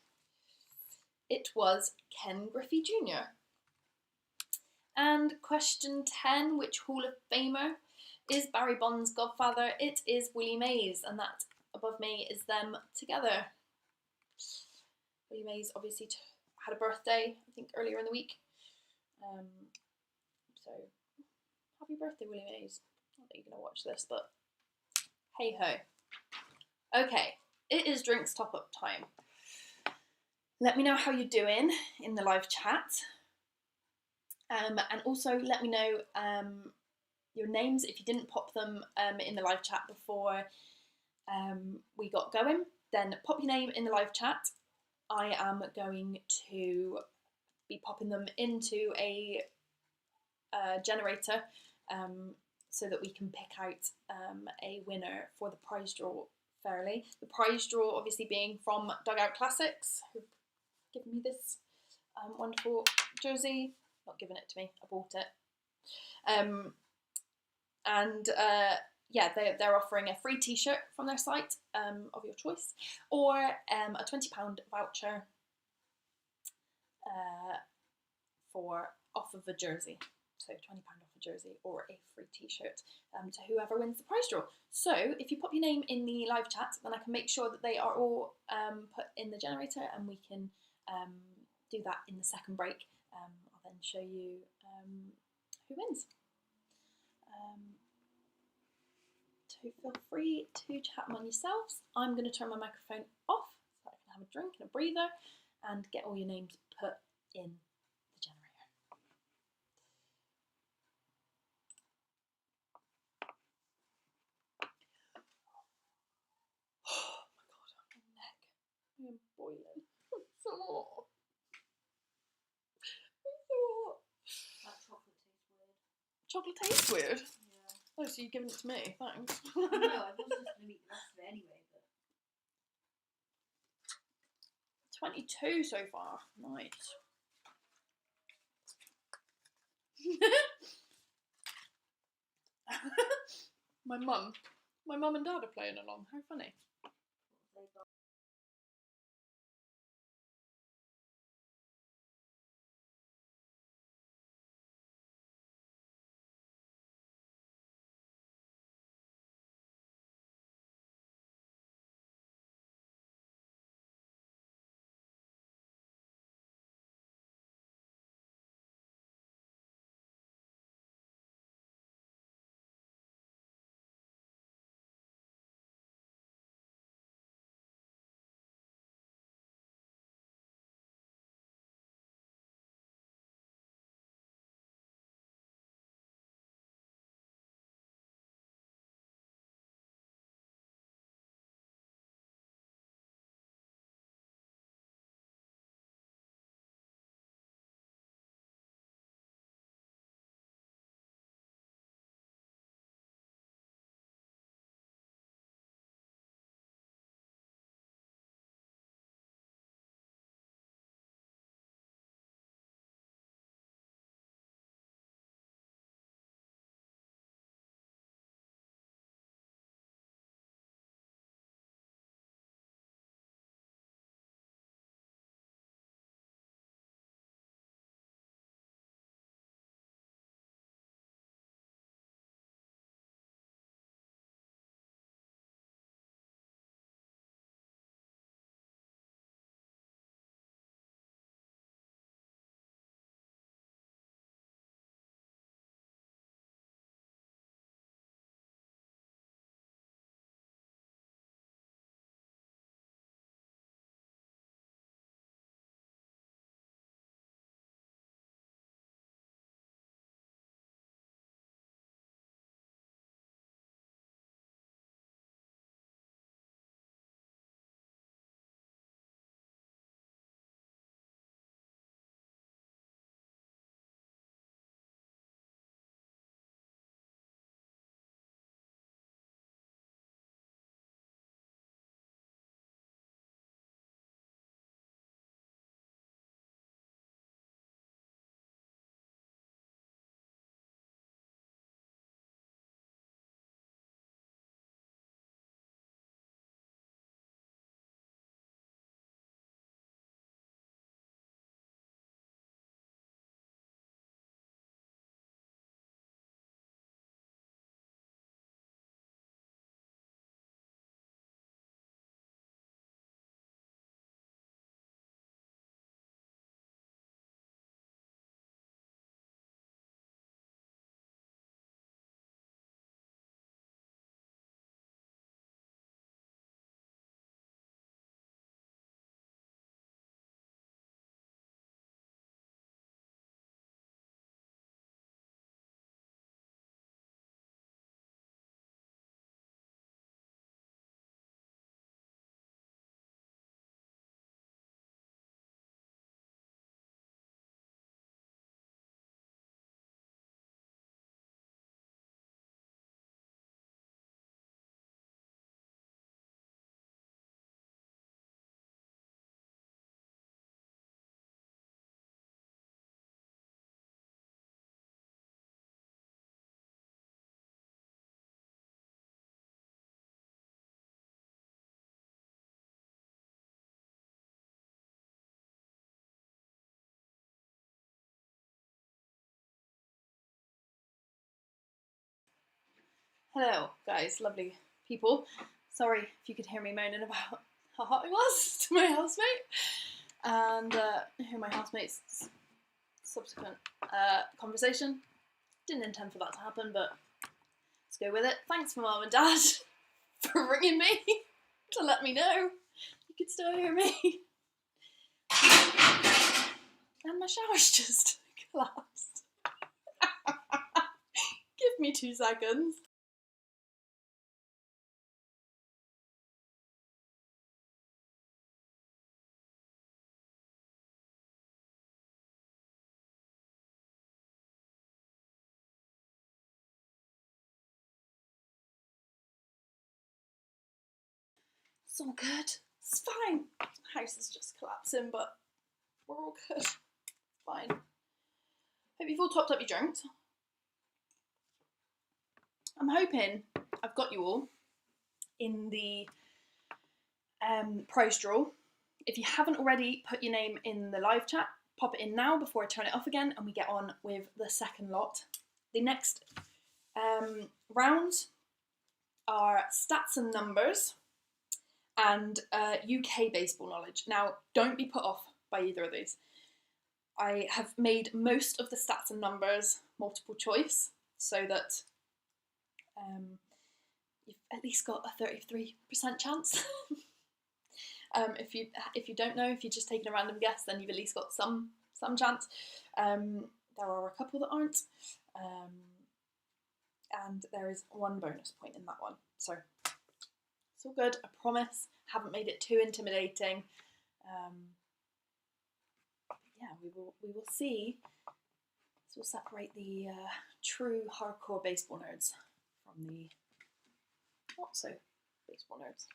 It was Ken Griffey Jr. And question 10. Which Hall of Famer is Barry Bonds' godfather? It is Willie Mays, and that above me is them together. Willie Mays obviously had a birthday, I think, earlier in the week. So, happy birthday, Willie Mays. Not that you're going to watch this, but hey ho. Okay, it is drinks top up time. Let me know how you're doing in the live chat. And also let me know your names if you didn't pop them in the live chat before we got going. Then pop your name in the live chat. I am going to be popping them into a generator so that we can pick out a winner for the prize draw fairly. The prize draw obviously being from Dugout Classics, who've given me this wonderful jersey. Not given it to me, I bought it. Yeah, they're offering a free t-shirt from their site of your choice, or a £20 voucher for off of a jersey. So £20 off a jersey or a free t-shirt to whoever wins the prize draw. So if you pop your name in the live chat, then I can make sure that they are all put in the generator, and we can do that in the second break. I'll then show you who wins. So feel free to chat among yourselves. I'm going to turn my microphone off so I can have a drink and a breather and get all your names put in the generator. Oh my god, my neck. I am boiling. It's so hot. It's so hot. That chocolate Chocolate tastes tastes weird. weird? Yeah. Oh, so you're giving it to me? Thanks. No, I was just going to eat the rest of it anyway, but... 22 so far. Nice. My mum and dad are playing along. How funny. Hello, guys, lovely people. Sorry if you could hear me moaning about how hot it was to my housemate and hear my housemate's subsequent conversation. Didn't intend for that to happen, but let's go with it. Thanks, my mum and dad, for ringing me to let me know you could still hear me. And my shower's just collapsed. Give me 2 seconds. It's all good. It's fine. The house is just collapsing, but we're all good. It's fine. Hope you've all topped up your drinks. I'm hoping I've got you all in the prize draw. If you haven't already put your name in the live chat, pop it in now before I turn it off again and we get on with the second lot. The next rounds are stats and numbers and UK baseball knowledge. Now, don't be put off by either of these. I have made most of the stats and numbers multiple choice so that you've at least got a 33% chance. If you don't know, if you're just taking a random guess, then you've at least got some chance. There are a couple that aren't, and there is 1 bonus point in that one. So it's all good. I promise. Haven't made it too intimidating. Yeah, we will see. This will separate the true hardcore baseball nerds from the not so baseball nerds.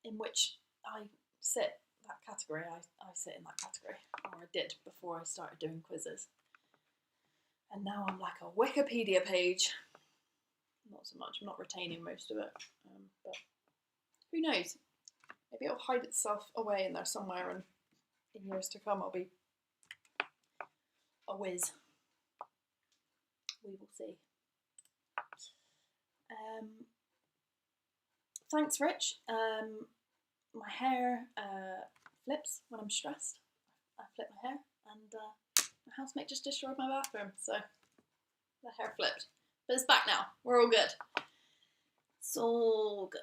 In which I sit that category. I sit in that category, or I did before I started doing quizzes. And now I'm like a Wikipedia page. Not so much. I'm not retaining most of it, but who knows? Maybe it'll hide itself away in there somewhere, and in years to come, I'll be a whiz. We will see. Thanks, Rich. My hair flips when I'm stressed. I flip my hair, and my housemate just destroyed my bathroom, so the hair flipped. But it's back now. We're all good. It's all good.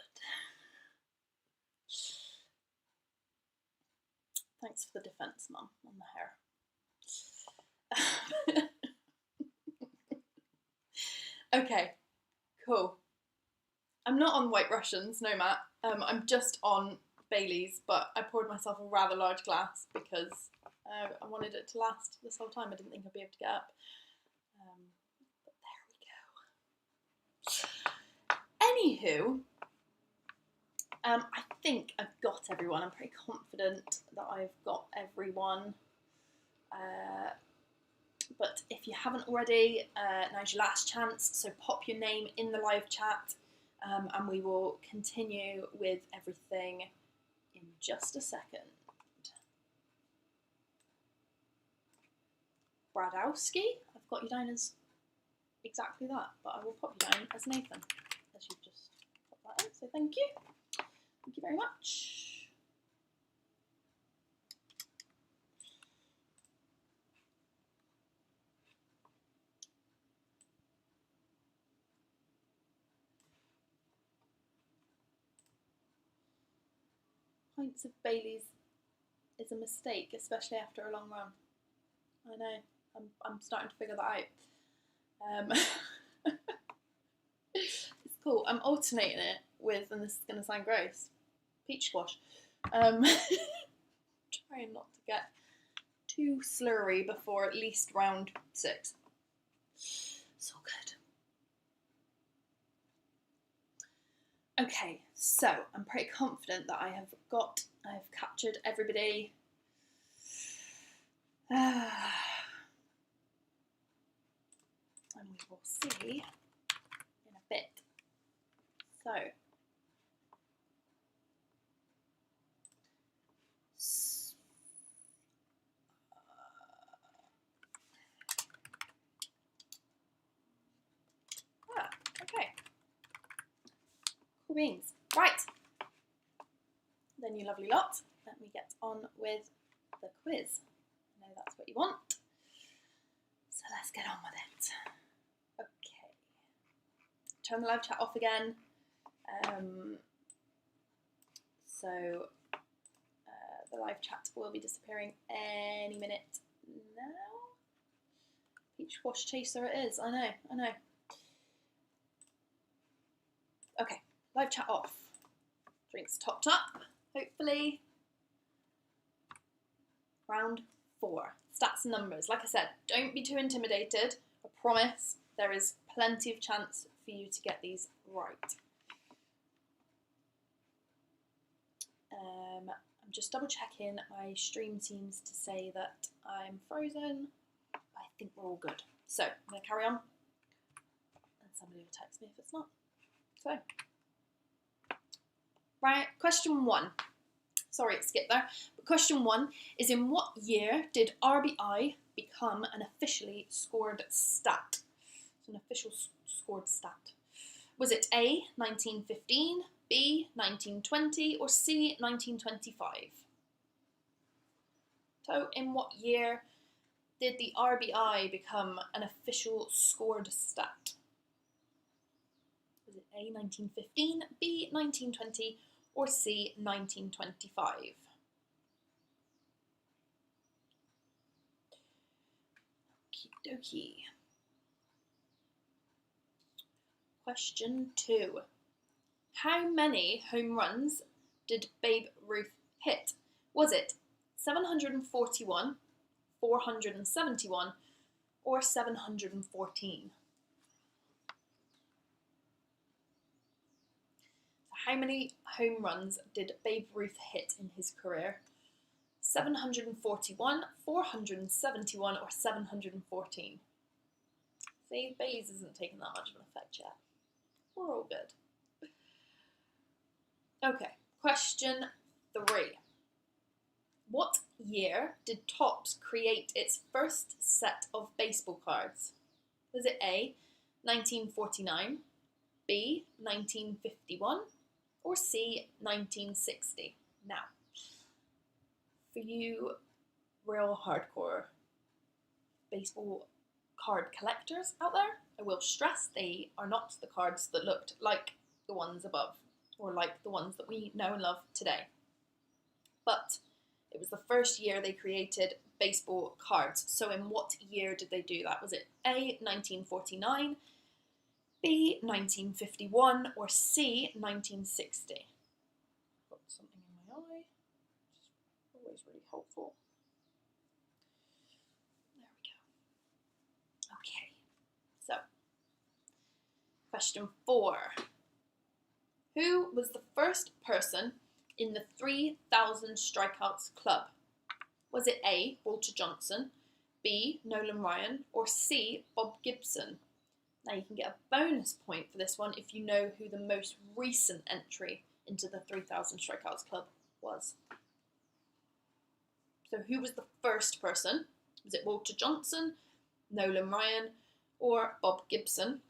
Thanks for the defence, Mum, on the hair. Okay, cool. I'm not on White Russians, no Matt. I'm just on Bailey's, but I poured myself a rather large glass because I wanted it to last this whole time. I didn't think I'd be able to get up. But there we go. Anywho, I think I've got everyone. I'm pretty confident that I've got everyone. But if you haven't already, now's your last chance. So pop your name in the live chat. And we will continue with everything in just a second. Bradowski, I've got you down as exactly that, but I will pop you down as Nathan, as you've just put that in, so thank you. Thank you very much. Pints of Bailey's is a mistake, especially after a long run. I know. I'm starting to figure that out. It's cool. I'm alternating it with, and this is going to sound gross, peach squash. Trying not to get too slurry before at least round 6. So good. Okay, so I'm pretty confident that I've captured everybody. And we will see in a bit. So, Cool beans. Right. Then you lovely lot, let me get on with the quiz. I know that's what you want. So let's get on with it. Okay. Turn the live chat off again. The live chat will be disappearing any minute now. Peach Squash Chaser it is, I know. Okay, live chat off. Drinks topped up, hopefully. Round 4. Stats and numbers. Like I said, don't be too intimidated. I promise there is plenty of chance for you to get these right. I'm just double checking. My stream seems to say that I'm frozen. I think we're all good. So I'm going to carry on. And somebody will text me if it's not. So, right, question 1. Sorry, it skipped there. But question 1 is, in what year did RBI become an officially scored stat? It's an official scored stat. Was it A, 1915, B, 1920, or C, 1925? So, in what year did the RBI become an official scored stat? Was it A, 1915, B, 1920, or C, 1925? Okie dokie. Question 2. How many home runs did Babe Ruth hit? Was it 741, 471, or 714? How many home runs did Babe Ruth hit in his career? 741, 471, or 714? See, Bailey's isn't taking that much of an effect yet. We're all good. Okay, question 3. What year did Topps create its first set of baseball cards? Was it A, 1949, B, 1951, or C, 1960? Now, for you real hardcore baseball card collectors out there, I will stress they are not the cards that looked like the ones above, or like the ones that we know and love today. But it was the first year they created baseball cards. So in what year did they do that? Was it A, 1949, B, 1951, or C, 1960? Got something in my eye. It's always really helpful. There we go. Okay, so question 4. Who was the first person in the 3,000 Strikeouts Club? Was it A, Walter Johnson, B, Nolan Ryan, or C, Bob Gibson? Now you can get a bonus point for this one if you know who the most recent entry into the 3,000 Strikeouts Club was. So who was the first person? Was it Walter Johnson, Nolan Ryan, or Bob Gibson?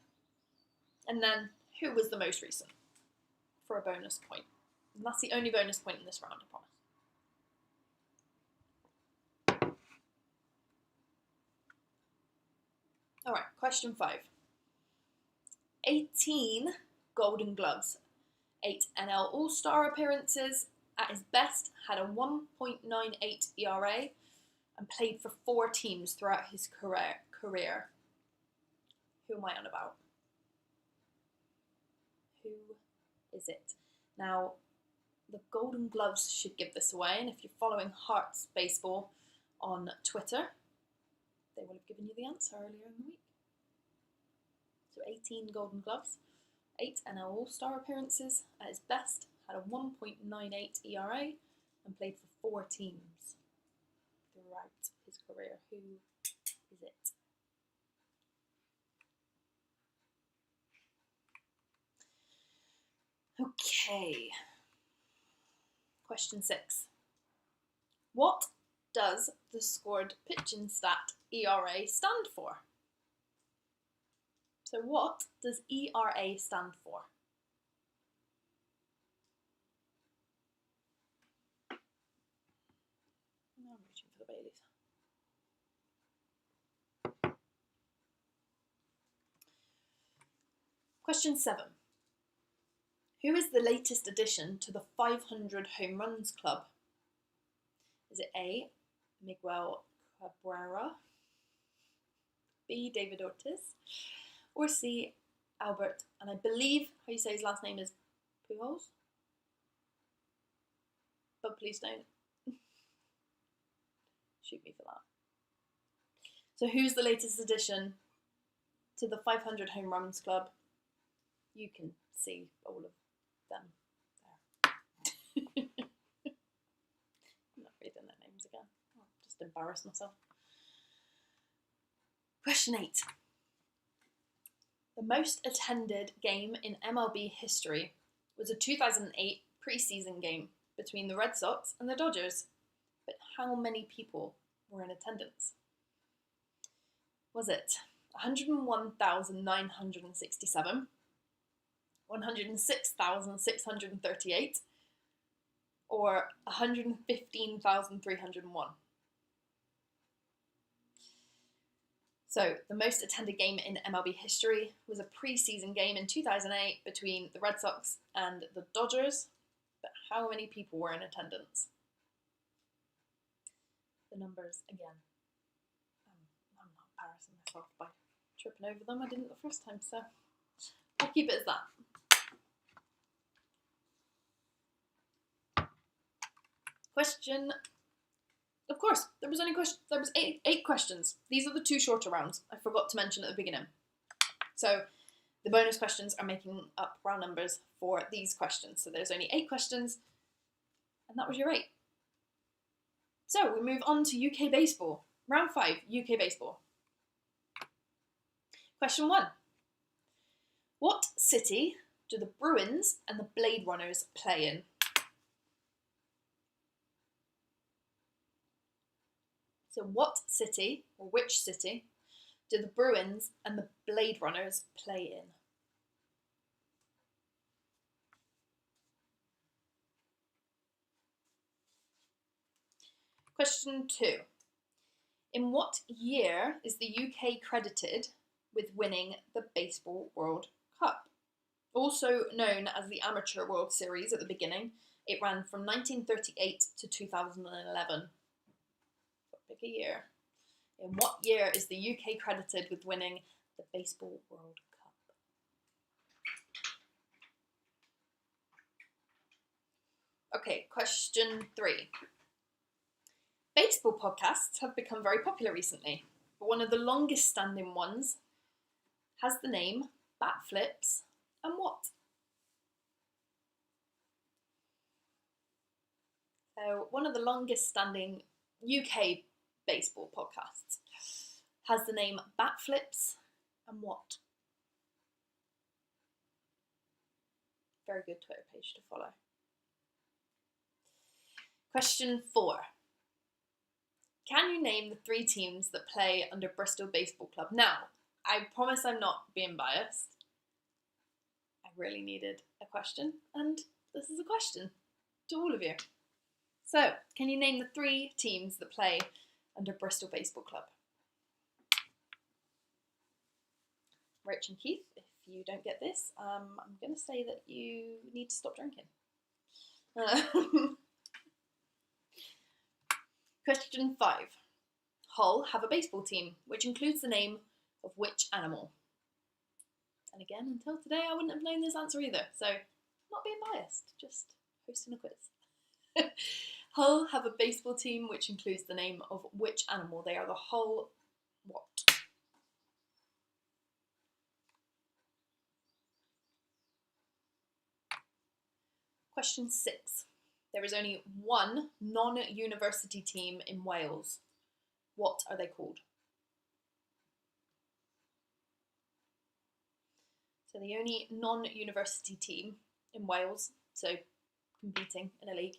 And then who was the most recent? For a bonus point. And that's the only bonus point in this round, I promise. Alright, question 5. 18 Golden Gloves, 8 NL All-Star appearances, at his best had a 1.98 ERA and played for 4 teams throughout his career. Who am I on about? Who is it? Now, the Golden Gloves should give this away, and if you're following Hearts Baseball on Twitter, they will have given you the answer earlier in the week. So 18 Golden Gloves, 8 NL All-Star appearances, at his best had a 1.98 ERA and played for 4 teams throughout his career. Who is it? Okay. Question 6. What does the scored pitching stat ERA stand for? So what does ERA stand for? Question 7. Who is the latest addition to the 500 home runs club? Is it A, Miguel Cabrera, B, David Ortiz, or C, Albert, and I believe how you say his last name is Pujols? But please don't shoot me for that. So who's the latest addition to the 500 home runs club? You can see all of them there. I'm not reading their names again. I'll just embarrass myself. Question 8. The most attended game in MLB history was a 2008 preseason game between the Red Sox and the Dodgers. But how many people were in attendance? Was it 101,967, 106,638, or 115,301? So, the most attended game in MLB history was a preseason game in 2008 between the Red Sox and the Dodgers. But how many people were in attendance? The numbers again. I'm not embarrassing myself by tripping over them. I didn't the first time, so I'll keep it as that. Question. Of course, there was eight questions. These are the 2 shorter rounds. I forgot to mention at the beginning. So the bonus questions are making up round numbers for these questions. So there's only 8 questions, and that was your 8. So we move on to UK baseball. Round 5, UK baseball. Question 1. What city do the Bruins and the Blade Runners play in? So what city, or which city, do the Bruins and the Blade Runners play in? Question 2. In what year is the UK credited with winning the Baseball World Cup? Also known as the Amateur World Series at the beginning, it ran from 1938 to 2011. Pick a year. In what year is the UK credited with winning the Baseball World Cup? Okay, question 3. Baseball podcasts have become very popular recently, but one of the longest standing ones has the name Bat Flips and what? So one of the longest standing UK baseball podcasts has the name Bat Flips and what? Very good Twitter page to follow. Question 4. Can you name the 3 teams that play under Bristol Baseball Club? Now, I promise I'm not being biased. I really needed a question, and this is a question to all of you. So, can you name the 3 teams that play under Bristol Baseball Club? Rich and Keith, if you don't get this, I'm going to say that you need to stop drinking. Question 5. Hull have a baseball team, which includes the name of which animal? And again, until today, I wouldn't have known this answer either, so not being biased, just hosting a quiz. Hull have a baseball team which includes the name of which animal? They are the Hull what? Question 6. There is only one non-university team in Wales. What are they called? So the only non-university team in Wales, so competing in a league,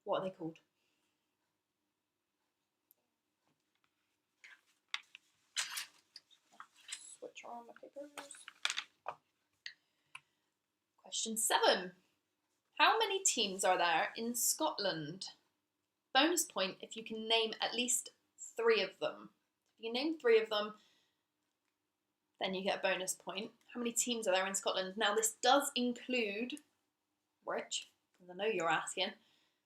what are they called? Switch on my papers. Question 7. How many teams are there in Scotland? Bonus point if you can name at least 3 of them. If you can name 3 of them, then you get a bonus point. How many teams are there in Scotland? Now, this does include, which, I know you're asking,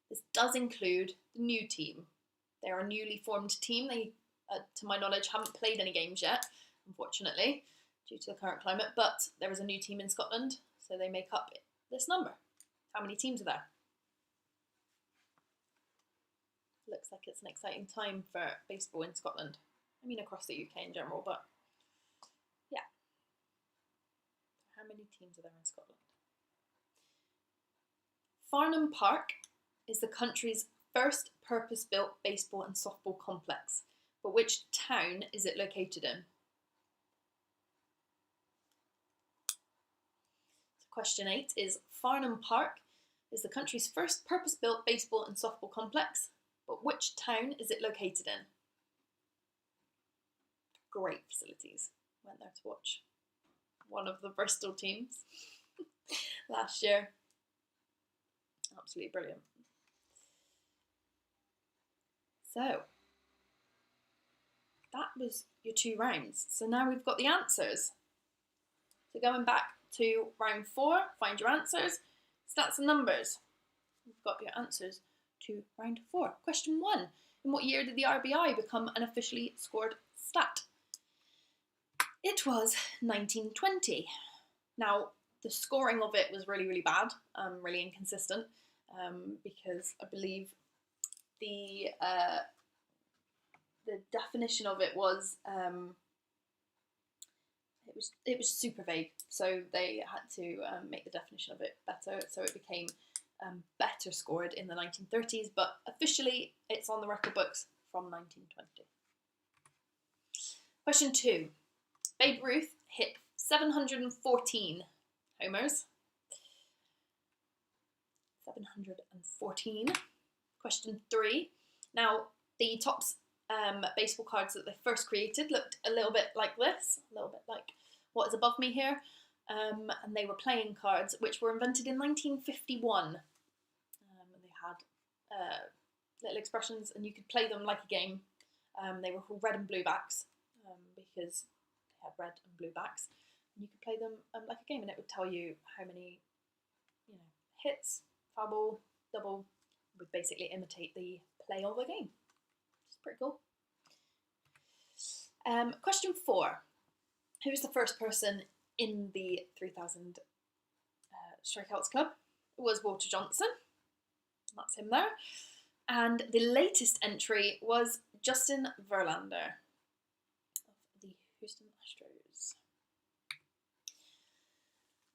this does include the new team. They are a newly formed team. They, to my knowledge, haven't played any games yet, unfortunately, due to the current climate, but there is a new team in Scotland, so they make up this number. How many teams are there? Looks like it's an exciting time for baseball in Scotland. I mean, across the UK in general, but yeah. How many teams are there in Scotland? Farnham Park is the country's first purpose-built baseball and softball complex, but which town is it located in? So question 8 is Farnham Park is the country's first purpose-built baseball and softball complex, but which town is it located in? Great facilities. Went there to watch one of the Bristol teams last year. Absolutely brilliant. So, that was your 2 rounds. So now we've got the answers. So going back to round 4, find your answers, stats and numbers. We've got your answers to round 4. Question 1. In what year did the RBI become an officially scored stat? It was 1920. Now, the scoring of it was really, really bad, really inconsistent, because I believe the definition of it was it was super vague, so they had to make the definition of it better, so it became better scored in the 1930s, but officially it's on the record books from 1920. Question 2. Babe Ruth hit 714 homers. 714. Question 3. Now, the Topps baseball cards that they first created looked a little bit like this, a little bit like what is above me here, and they were playing cards which were invented in 1951. And they had little expressions, and you could play them like a game. They were called red and blue backs because they had red and blue backs, and you could play them like a game, and it would tell you how many, hits, foul ball, double, would basically imitate the play of a game. It's pretty cool. Question 4. Who was the first person in the 3000 Strikeouts Club? It was Walter Johnson. That's him there. And the latest entry was Justin Verlander of the Houston Astros.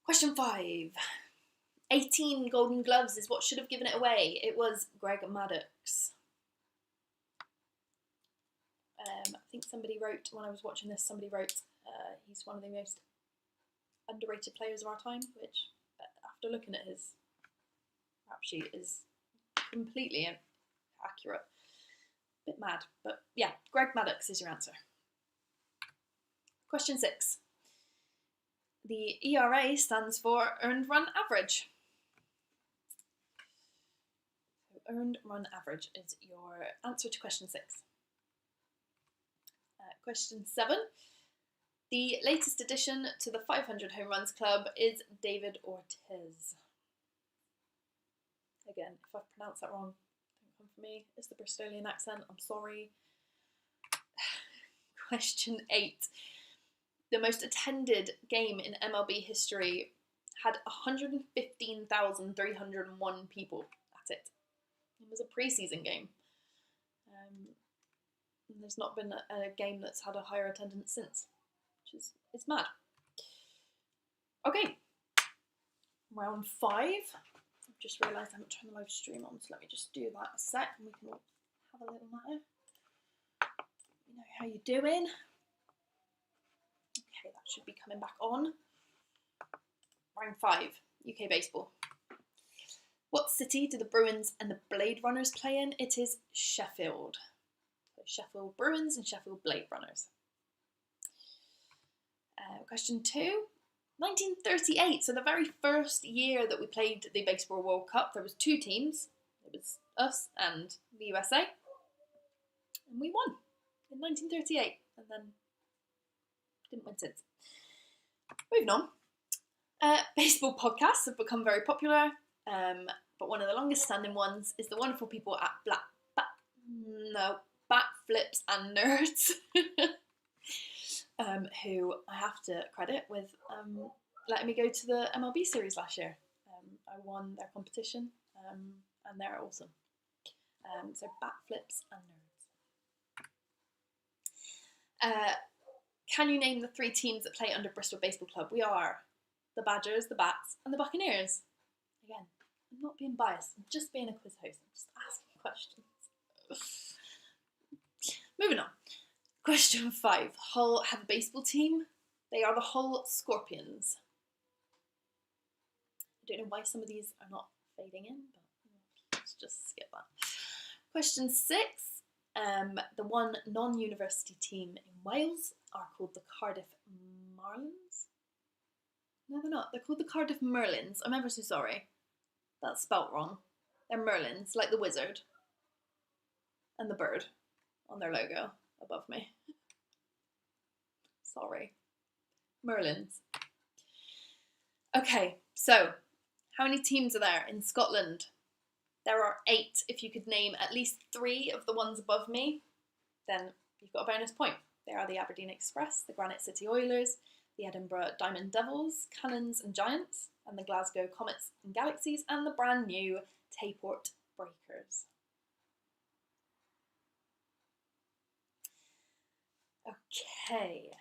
Question 5. 18 Golden Gloves is what should have given it away. It was Greg Maddux. I think somebody wrote, when I was watching this, somebody wrote he's one of the most underrated players of our time, which, after looking at his rap sheet, is completely accurate. Bit mad, but yeah, Greg Maddux is your answer. Question 6. The ERA stands for Earned Run Average. So Earned Run Average is your answer to question 6. Question 7. The latest addition to the 500 Home Runs Club is David Ortiz. Again, if I've pronounced that wrong, don't come for me. It's the Bristolian accent, I'm sorry. Question 8. The most attended game in MLB history had 115,301 people at it. It was a preseason game. And there's not been a game that's had a higher attendance since, which is it's mad. Okay, round 5. I've just realised I haven't turned the live stream on, so let me just do that a sec and we can all have a little natter. Let me know how you're doing. Okay, that should be coming back on. Round 5, UK baseball. What city do the Bruins and the Blade Runners play in? It is Sheffield. So Sheffield Bruins and Sheffield Blade Runners. Question 2. 1938, so the very first year that we played the Baseball World Cup, there was 2 teams. It was us and the USA. And we won in 1938 and then Didn't win since. Moving on. Baseball podcasts have become very popular, but one of the longest standing ones is the wonderful people at Bat Flips and Nerds, who I have to credit with letting me go to the MLB series last year. I won their competition, and they're awesome. So Bat Flips and Nerds. Can you name the 3 teams that play under Bristol Baseball Club? We are the Badgers, the Bats, and the Buccaneers. Again, I'm not being biased, I'm just being a quiz host. I'm just asking questions. Moving on. Question 5. Hull have a baseball team. They are the Hull Scorpions. I don't know why some of these are not fading in, but let's just skip that. Question 6. The one non-university team in Wales are called the Cardiff Marlins. No, they're not. They're called the Cardiff Merlins. I'm ever so sorry. That's spelt wrong. They're Merlins, like the wizard. And the bird on their logo above me. Sorry. Merlins. Okay, so how many teams are there in Scotland? There are 8. If you could name at least 3 of the ones above me, then you've got a bonus point. They are the Aberdeen Express, the Granite City Oilers, the Edinburgh Diamond Devils, Cannons and Giants, and the Glasgow Comets and Galaxies, and the brand new Tayport Breakers. Okay,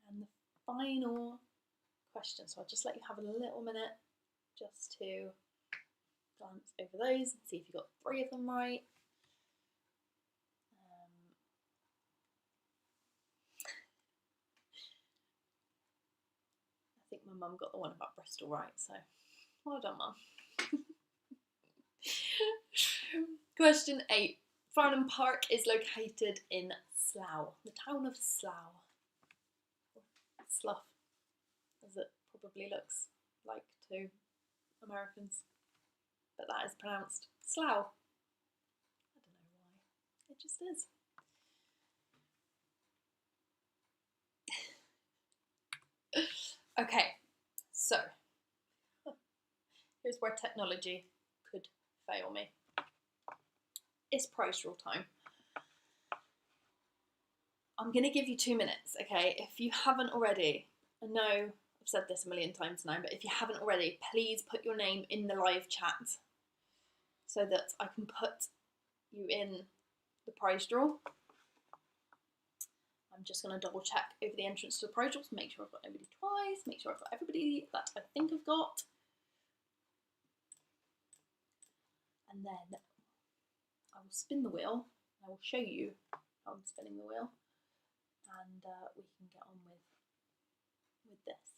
and the final question. So I'll just let you have a little minute just to glance over those and see if you got 3 of them right. I think my mum got the one about Bristol right, so well done, Mum. Question 8. Farnham Park is located in Slough, the town of Slough. Slough, as it probably looks like to Americans. But that is pronounced Slough. I don't know why. It just is. Okay, so here's where technology could fail me. It's prize draw time. I'm going to give you 2 minutes, okay? If you haven't already, I know I've said this a million times now, but if you haven't already, please put your name in the live chat so that I can put you in the prize draw. I'm just going to double check over the entrance to the prize draw to make sure I've got nobody twice, make sure I've got everybody that I think I've got. And then I will spin the wheel, and I will show you how I'm spinning the wheel, and we can get on with this.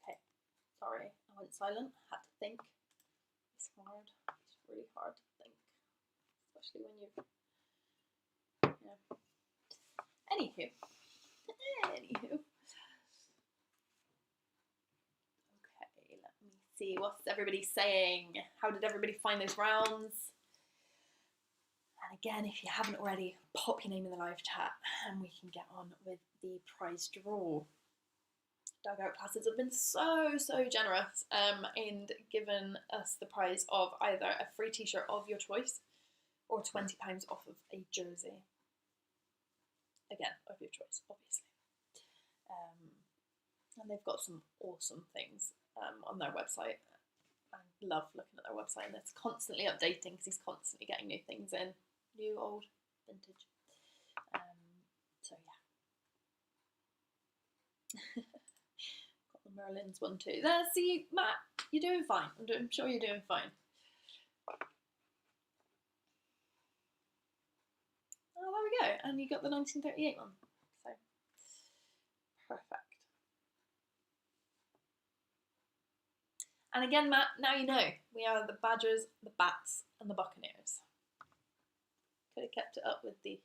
Okay, sorry, I went silent, I had to think. It's hard, it's really hard to think, especially when you've, Anywho. Okay, let me see, what's everybody saying? How did everybody find those rounds? And again, if you haven't already, pop your name in the live chat and we can get on with the prize draw. Dugout classes have been so generous in giving us the prize of either a free t-shirt of your choice or £20 off of a jersey. Again, of your choice, obviously. And they've got some awesome things on their website. I love looking at their website, and it's constantly updating because he's constantly getting new things in. New, old, vintage. So yeah. Got the Merlins one too. There, see, Matt, you're doing fine. I'm sure you're doing fine. Oh, there we go. And you got the 1938 one. So, perfect. And again, Matt, now you know. We are the Badgers, the Bats, and the Buccaneers. Could have kept it up with the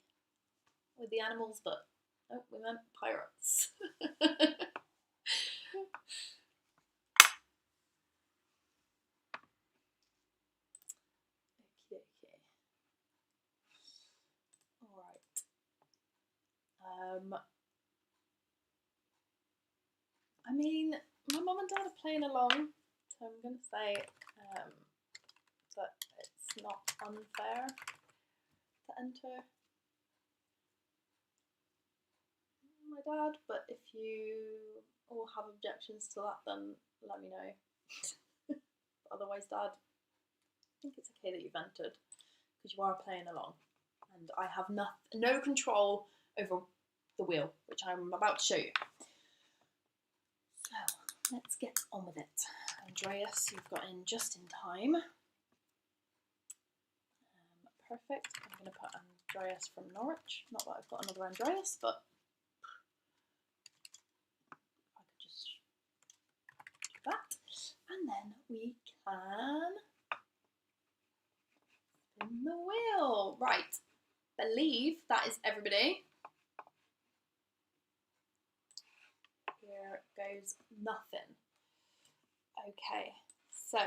animals, but no, we meant pirates. I mean, my mum and dad are playing along, so I'm going to say that it's not unfair to enter my dad, but if you all have objections to that, then let me know. Otherwise, Dad, I think it's okay that you've entered, because you are playing along, and I have no control over the wheel, which I'm about to show you. So, let's get on with it. Andreas, you've got in just in time. Perfect. I'm going to put Andreas from Norwich. Not that I've got another Andreas, but I could just do that. And then we can spin the wheel. Right. Believe that is everybody. Here goes nothing. Okay, so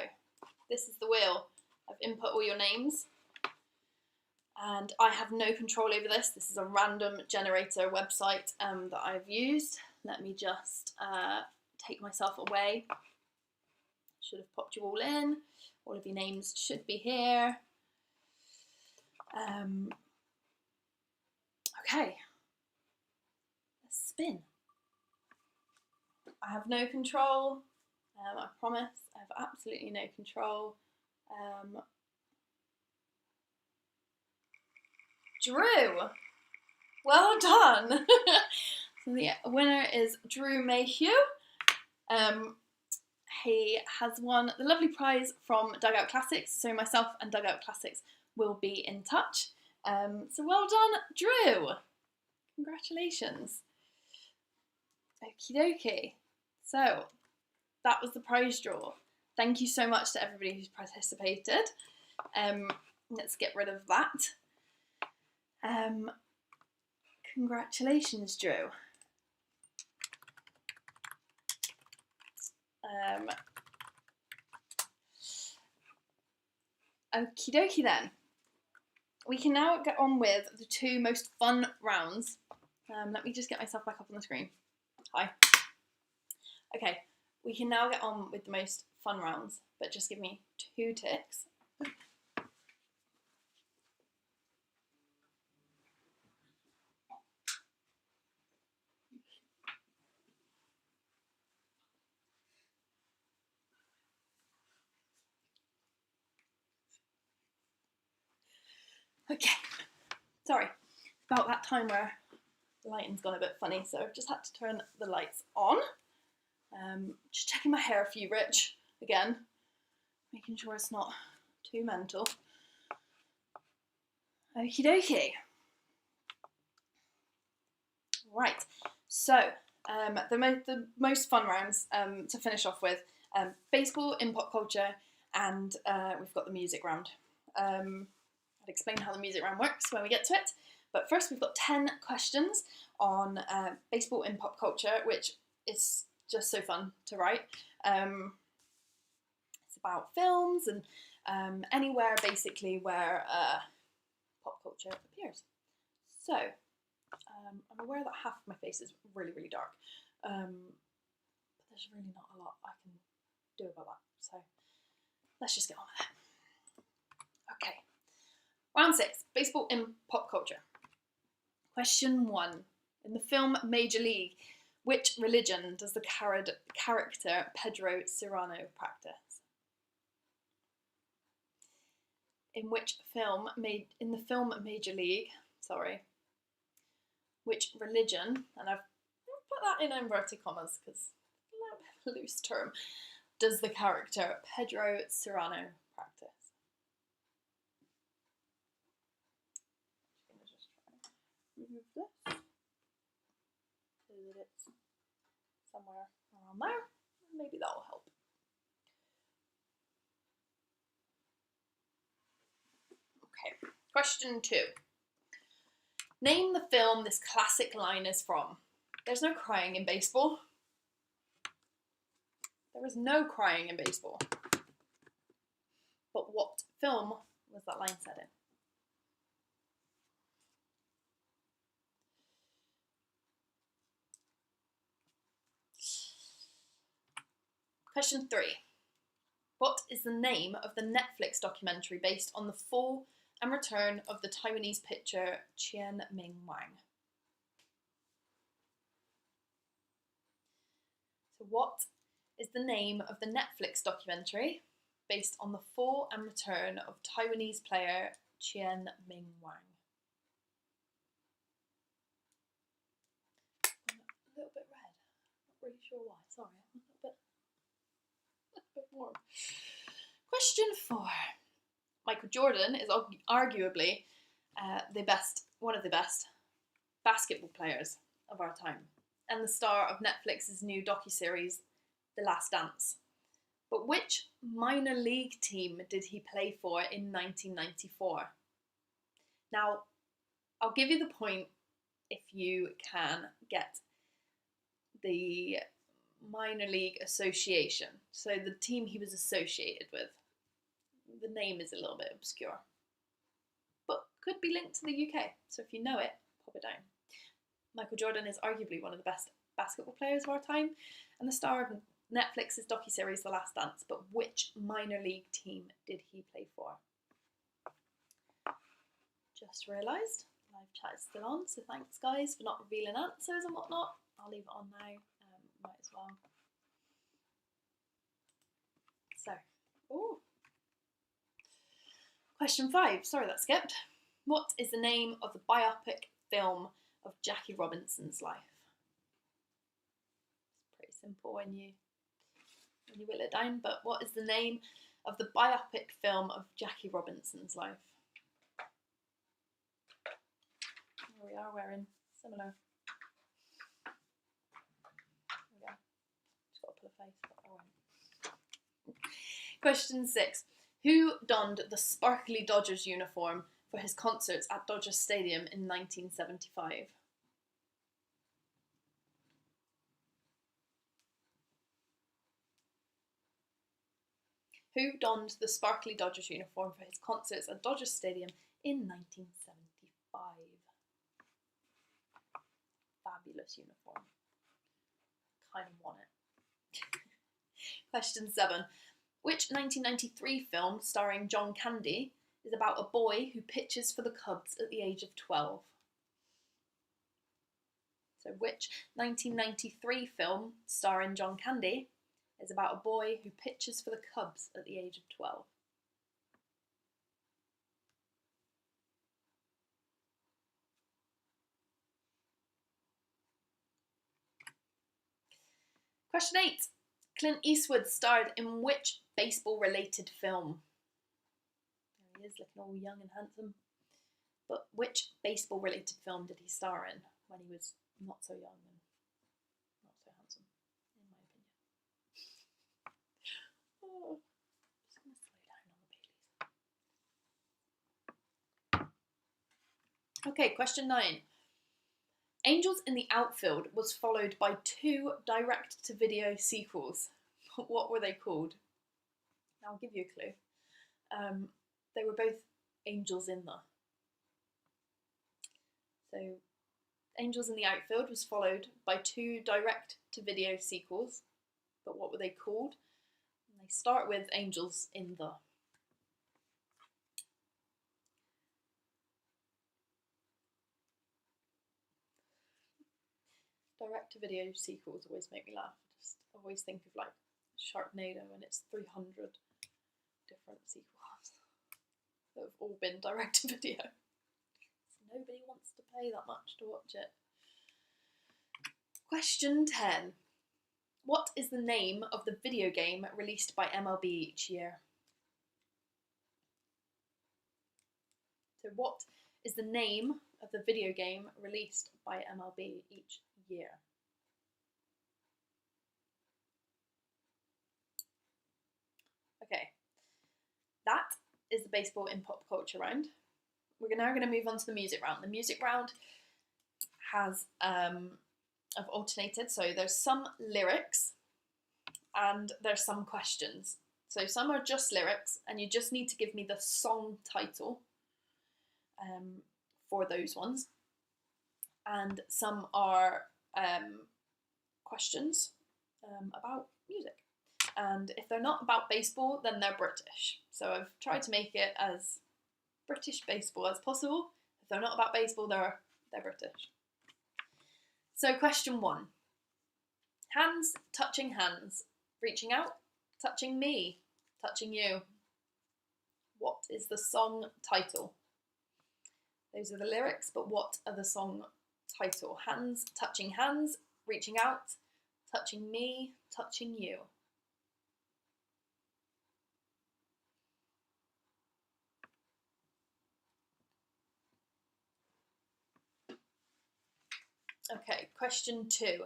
this is the wheel. I've input all your names, and I have no control over this. This is a random generator website that I've used. Let me just take myself away. Should have popped you all in. All of your names should be here. Okay, let's spin. I have no control. I promise, I have absolutely no control. Drew, well done. So the winner is Drew Mayhew. He has won the lovely prize from Dugout Classics, so myself and Dugout Classics will be in touch. So well done, Drew. Congratulations. Okie dokie. So that was the prize draw. Thank you so much to everybody who's participated. Let's get rid of that. Congratulations, Drew. Okie dokie then. We can now get on with the two most fun rounds. Let me just get myself back up on the screen. Hi. Okay, we can now get on with the most fun rounds, but just give me 2 ticks. Okay, sorry, about that time where the lighting's gone a bit funny, so I've just had to turn the lights on. Just checking my hair for you, Rich, again, making sure it's not too mental. Okie dokie. Right, so the most fun rounds to finish off with, baseball in pop culture, and we've got the music round. I'll explain how the music round works when we get to it, but first we've got 10 questions on baseball in pop culture, which is just so fun to write. It's about films and anywhere basically where pop culture appears. So, I'm aware that half of my face is really, really dark, but there's really not a lot I can do about that, so let's just get on with it. Okay, round 6, baseball in pop culture. Question 1, in the film Major League, which religion does the character Pedro Serrano practice? In the film Major League, which religion, and I've put that in inverted commas because it's a little bit of a loose term, does the character Pedro Serrano practice? I'm going to just try and remove this so that it's somewhere around there. Maybe that will help. Okay, question 2. Name the film this classic line is from. There's no crying in baseball. There is no crying in baseball. But what film was that line set in? Question 3. What is the name of the Netflix documentary based on the fall and return of the Taiwanese pitcher Chien Ming Wang? So what is the name of the Netflix documentary based on the fall and return of Taiwanese player Chien Ming Wang? I'm a little bit red. Not really sure why. Sorry, I'm a little bit warm. Question 4. Michael Jordan is arguably one of the best basketball players of our time, and the star of Netflix's new docuseries, The Last Dance. But which minor league team did he play for in 1994? Now, I'll give you the point if you can get the minor league association. So the team he was associated with. The name is a little bit obscure, but could be linked to the UK. So if you know it, pop it down. Michael Jordan is arguably one of the best basketball players of our time and the star of Netflix's docuseries The Last Dance, but which minor league team did he play for? Just realised live chat is still on, so thanks guys for not revealing answers and whatnot. I'll leave it on now, might as well. So, ooh. Question 5, sorry that skipped. What is the name of the biopic film of Jackie Robinson's life? It's pretty simple when you whittle it down, but what is the name of the biopic film of Jackie Robinson's life? Here we are wearing similar. There we go. Just got to pull a face, but I won't. Question 6. Who donned the sparkly Dodgers uniform for his concerts at Dodger Stadium in 1975? Who donned the sparkly Dodgers uniform for his concerts at Dodger Stadium in 1975? Fabulous uniform. Kind of want it. Question 7. Which 1993 film starring John Candy is about a boy who pitches for the Cubs at the age of 12? So which 1993 film starring John Candy is about a boy who pitches for the Cubs at the age of 12? Question 8. Clint Eastwood starred in which baseball-related film? There he is, looking all young and handsome. But which baseball-related film did he star in when he was not so young and not so handsome, in my opinion? Oh, just going to slow down on the Baileys. Okay, question 9. Angels in the Outfield was followed by 2 direct-to-video sequels. What were they called? I'll give you a clue. They were both Angels in the. So, Angels in the Outfield was followed by 2 direct-to-video sequels. But what were they called? And they start with Angels in the. Direct-to-video sequels always make me laugh. I just always think of like Sharknado and it's 300 different sequels that have all been direct-to-video. So nobody wants to pay that much to watch it. Question 10. What is the name of the video game released by MLB each year? So what is the name of the video game released by MLB each year? Okay, that is the baseball in pop culture round. We're now going to move on to the music round. The music round has I've alternated, so there's some lyrics and there's some questions. So some are just lyrics and you just need to give me the song title for those ones. And some are questions about music. And if they're not about baseball, then they're British. So I've tried to make it as British baseball as possible. If they're not about baseball, they're British. So question 1. Hands touching hands, reaching out, touching me, touching you. What is the song title? Those are the lyrics, but what are the song title? Hands touching hands, reaching out, touching me, touching you. Okay, question 2.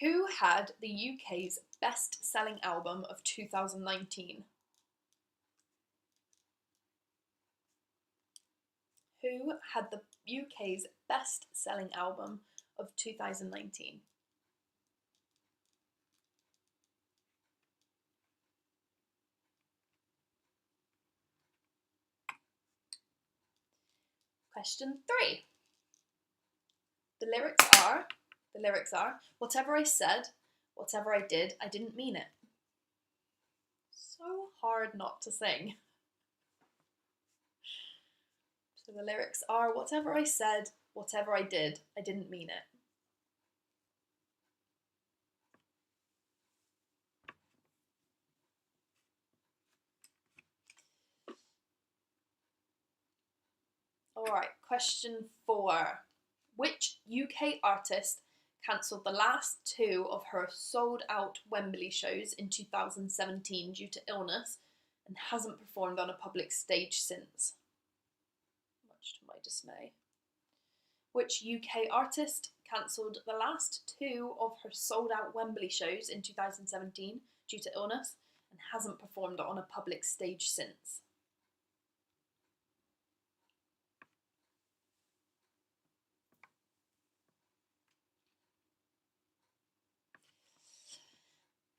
Who had the UK's best-selling album of 2019? Who had the UK's best-selling album of 2019? Question 3. The lyrics are, whatever I said, whatever I did, I didn't mean it. So hard not to sing. So the lyrics are, whatever I said, whatever I did, I didn't mean it. Alright, question 4. Which UK artist cancelled the last 2 of her sold-out Wembley shows in 2017 due to illness and hasn't performed on a public stage since? Much to my dismay. Which UK artist cancelled the last 2 of her sold-out Wembley shows in 2017 due to illness and hasn't performed on a public stage since?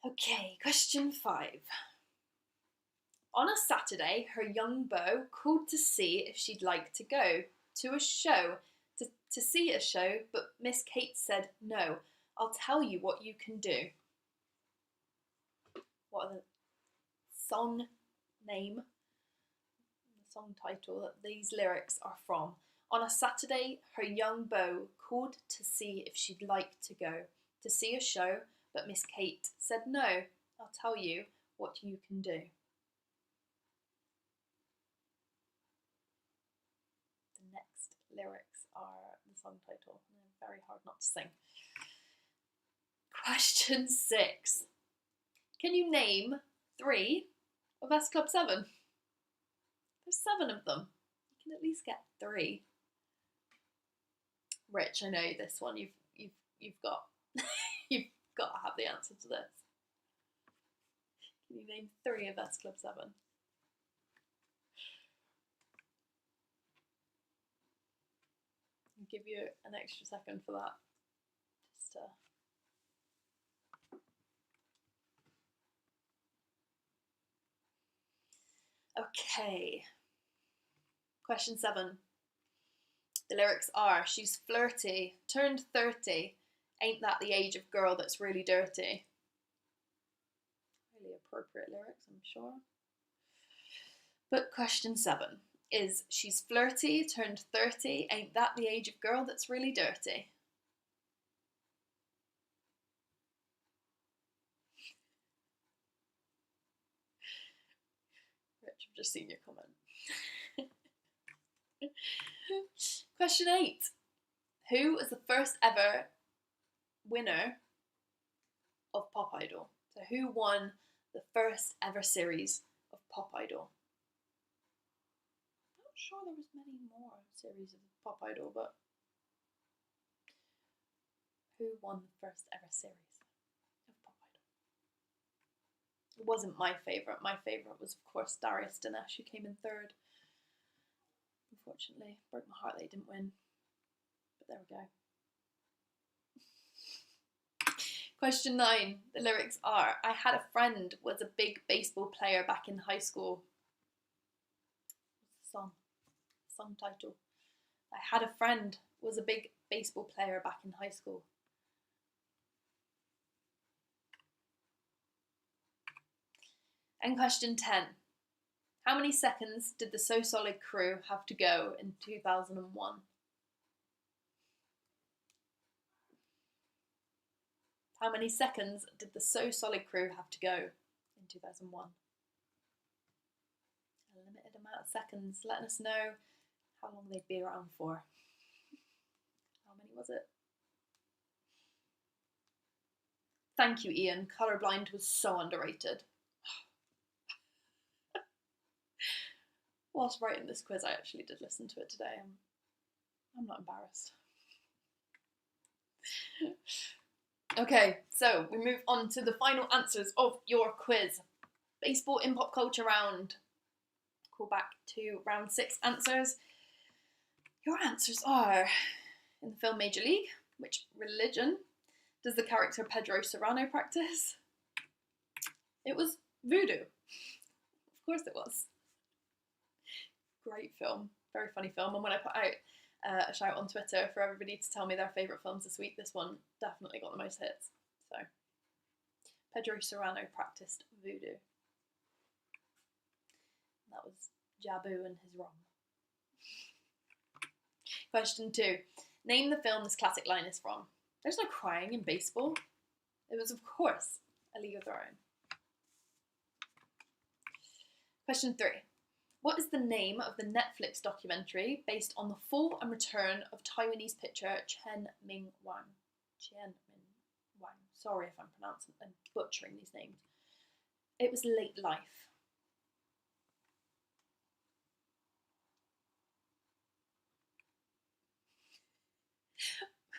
Okay, question 5. On a Saturday, her young beau called to see if she'd like to go to a show, to see a show, but Miss Kate said, no, I'll tell you what you can do. What are the song name, the song title that these lyrics are from? On a Saturday, her young beau called to see if she'd like to go to see a show, but Miss Kate said, no, I'll tell you what you can do. The next lyrics are the song title. Very hard not to sing. Question 6. Can you name 3 of S Club 7? There's 7 of them. You can at least get 3. Rich, I know this one you've got. You've got to have the answer to this. Can you name 3 of S Club 7? I'll give you an extra second for that. Just Okay. Question 7. The lyrics are, she's flirty, turned 30, ain't that the age of girl that's really dirty? Really appropriate lyrics, I'm sure. But question 7 is, she's flirty, turned 30, ain't that the age of girl that's really dirty? Rich, I've just seen your comment. Question 8. Who was the first ever winner of Pop Idol? So who won the first ever series of Pop Idol? I'm not sure there was many more series of Pop Idol, but who won the first ever series of Pop Idol? It wasn't my favourite. My favourite was, of course, Darius Dinesh, who came in 3rd. Unfortunately, broke my heart that he didn't win. But there we go. Question 9. The lyrics are, I had a friend was a big baseball player back in high school. What's the song title? I had a friend was a big baseball player back in high school. And question 10. How many seconds did the So Solid crew have to go in 2001? How many seconds did the So Solid crew have to go in 2001? A limited amount of seconds, letting us know how long they'd be around for. How many was it? Thank you, Ian. Colourblind was so underrated. Whilst writing this quiz, I actually did listen to it today. I'm not embarrassed. Okay, so we move on to the final answers of your quiz. Baseball in pop culture round. Call back to round 6 answers. Your answers are: in the film Major League, which religion does the character Pedro Serrano practice? It was voodoo. Of course it was. Great film, very funny film. And when I put out a shout on Twitter for everybody to tell me their favourite films this week, this one definitely got the most hits. So, Pedro Serrano practiced voodoo. That was Jabu and his rum. Question 2. Name the film this classic line is from. There's no crying in baseball. It was, of course, A League of Their Own. Question 3. What is the name of the Netflix documentary based on the fall and return of Taiwanese pitcher Chen Ming-Wang? Chen Ming-Wang. Sorry if I'm pronouncing and butchering these names. It was Late Life.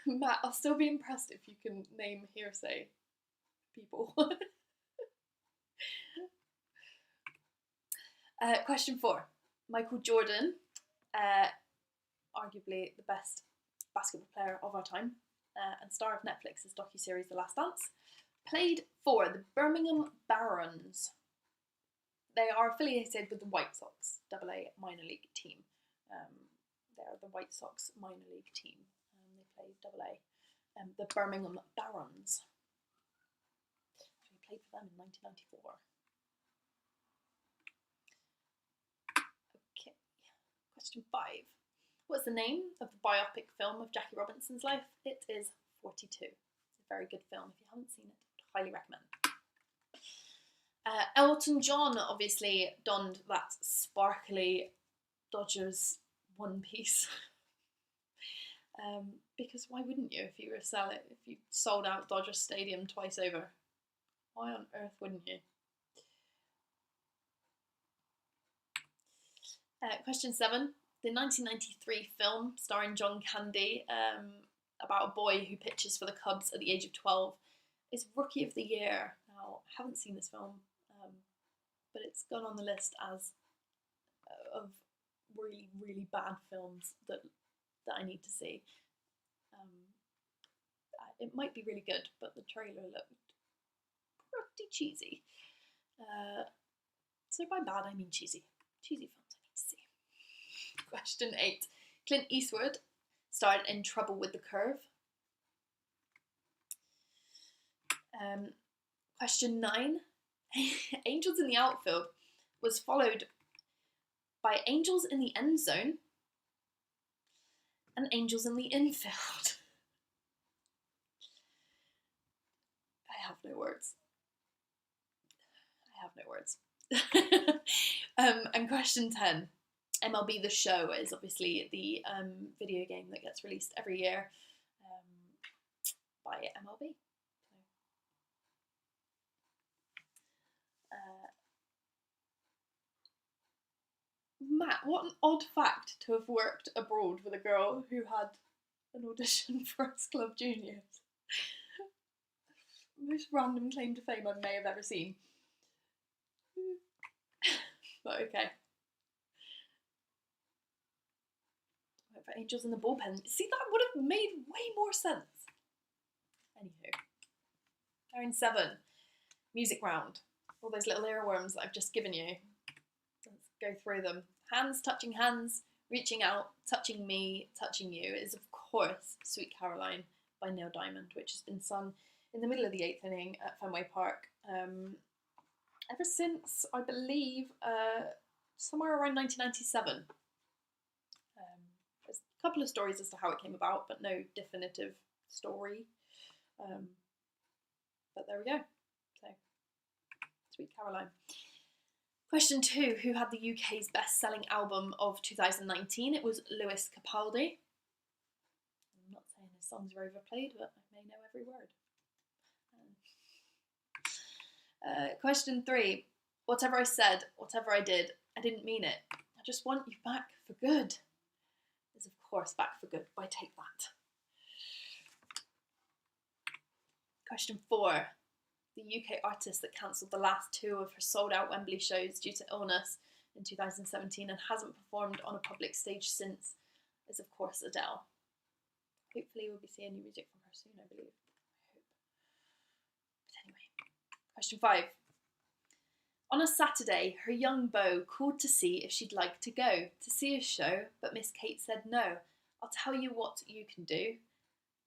Matt, I'll still be impressed if you can name hearsay people. Question 4. Michael Jordan, arguably the best basketball player of our time, and star of Netflix's docuseries The Last Dance, played for the Birmingham Barons. They are affiliated with the White Sox, AA minor league team. They are the White Sox minor league team. They played AA. The Birmingham Barons. He played for them in 1994. Okay, question 5. What's the name of the biopic film of Jackie Robinson's life? It is 42. It's a very good film. If you haven't seen it, I'd highly recommend. Elton John obviously donned that sparkly Dodgers one piece. Because why wouldn't you if you sold out Dodger Stadium twice over? Why on earth wouldn't you? Question 7. The 1993 film starring John Candy about a boy who pitches for the Cubs at the age of 12 is Rookie of the Year. Now, I haven't seen this film, but it's gone on the list as of really, really bad films that I need to see. It might be really good, but the trailer looked pretty cheesy. So by bad, I mean cheesy. Cheesy films I need to see. Question 8. Clint Eastwood starred in Trouble with the Curve. Question 9. Angels in the Outfield was followed by Angels in the End Zone and Angels in the Infield. I have no words. And question 10. MLB The Show is obviously the video game that gets released every year by MLB. Matt, what an odd fact to have worked abroad with a girl who had an audition for X Club Juniors. Most random claim to fame I may have ever seen. But okay. Wait for Angels in the Bullpen. See, that would have made way more sense. Anywho. Round 7. Music round. All those little earworms that I've just given you. Let's go through them. Hands touching hands, reaching out, touching me, touching you is of course Sweet Caroline by Neil Diamond, which has been sung in the middle of the 8th inning at Fenway Park ever since, I believe, somewhere around 1997. There's a couple of stories as to how it came about, but no definitive story. But there we go. So, Sweet Caroline. Question 2. Who had the UK's best-selling album of 2019? It was Lewis Capaldi. I'm not saying his songs are overplayed, but I may know every word. Question 3. Whatever I said, whatever I did, I didn't mean it. I just want you back for good. Is of course Back for Good by Take That. Question 4. The UK artist that cancelled the last 2 of her sold-out Wembley shows due to illness in 2017 and hasn't performed on a public stage since is of course Adele. Hopefully we'll be seeing new music from her soon, I believe. I hope. But anyway, question 5. On a Saturday, her young beau called to see if she'd like to go to see a show, but Miss Kate said no. I'll tell you what you can do.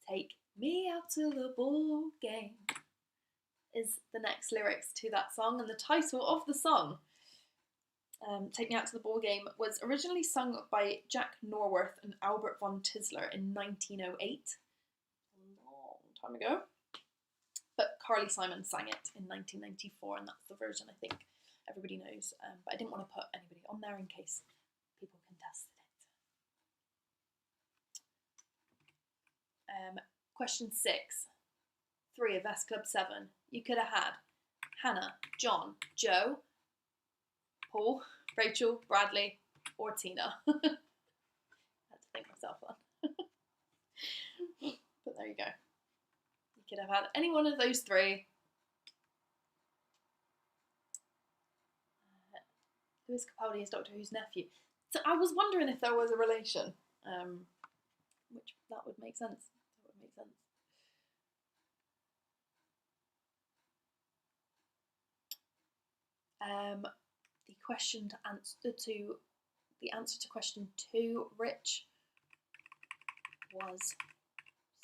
Take me out to the ball game is the next lyrics to that song, and the title of the song, Take Me Out to the Ball Game, was originally sung by Jack Norworth and Albert von Tisler in 1908, a long time ago, but Carly Simon sang it in 1994, and that's the version I think everybody knows, but I didn't want to put anybody on there in case people contested it. Question 6. 3 of S Club 7. You could have had Hannah, John, Joe, Paul, Rachel, Bradley, or Tina. I had to think myself on. But there you go. You could have had any one of those 3. Lewis Capaldi is Doctor Who's nephew. So I was wondering if there was a relation, which that would make sense. That would make sense. The answer to question 2, Rich, was,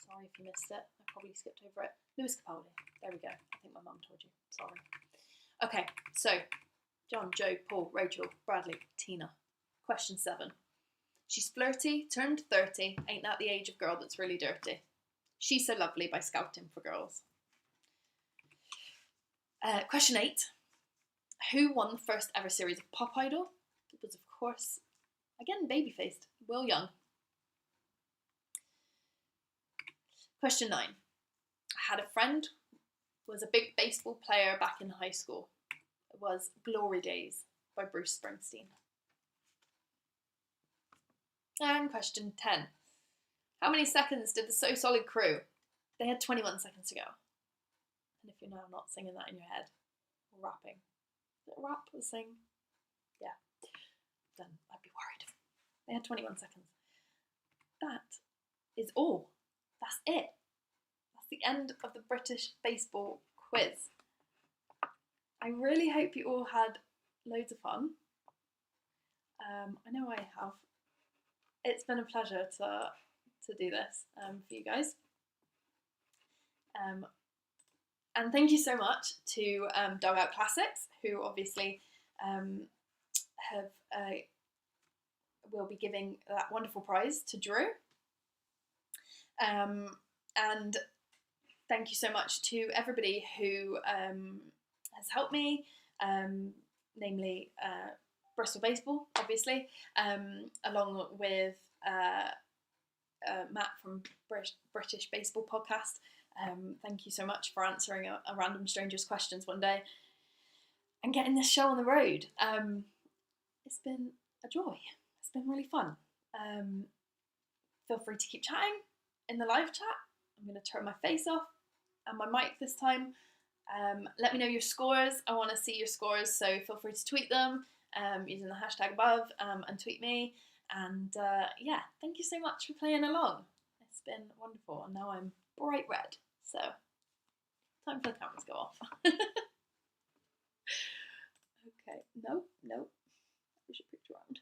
sorry if you missed it, I probably skipped over it, Lewis Capaldi. There we go. I think my mum told you. Sorry. Okay, so John, Joe, Paul, Rachel, Bradley, Tina. Question 7. She's flirty, turned 30, ain't that the age of girl that's really dirty? She's So Lovely by Scouting for Girls. Question 8. Who won the first ever series of Pop Idol? It was, of course, again, baby-faced, Will Young. Question 9. I had a friend who was a big baseball player back in high school. It was Glory Days by Bruce Springsteen. And question 10. How many seconds did the So Solid crew? They had 21 seconds to go. And if you're now not singing that in your head, or rapping, is it a rap or sing? Yeah, then I'd be worried. They had 21 seconds. That is all. That's it. That's the end of the British baseball quiz. I really hope you all had loads of fun. I know I have. It's been a pleasure to do this for you guys. And thank you so much to Dog Out Classics, who obviously will be giving that wonderful prize to Drew. And thank you so much to everybody who has helped me, namely Bristol Baseball, obviously, along with Matt from British Baseball Podcast. Thank you so much for answering a random stranger's questions one day and getting this show on the road. It's been a joy. It's been really fun. Feel free to keep chatting in the live chat. I'm going to turn my face off and my mic this time. Let me know your scores. I want to see your scores, so feel free to tweet them using the hashtag above and tweet me. And yeah, thank you so much for playing along. It's been wonderful, and now I'm bright red, so time for the cameras to go off. Okay, no, we should picture around.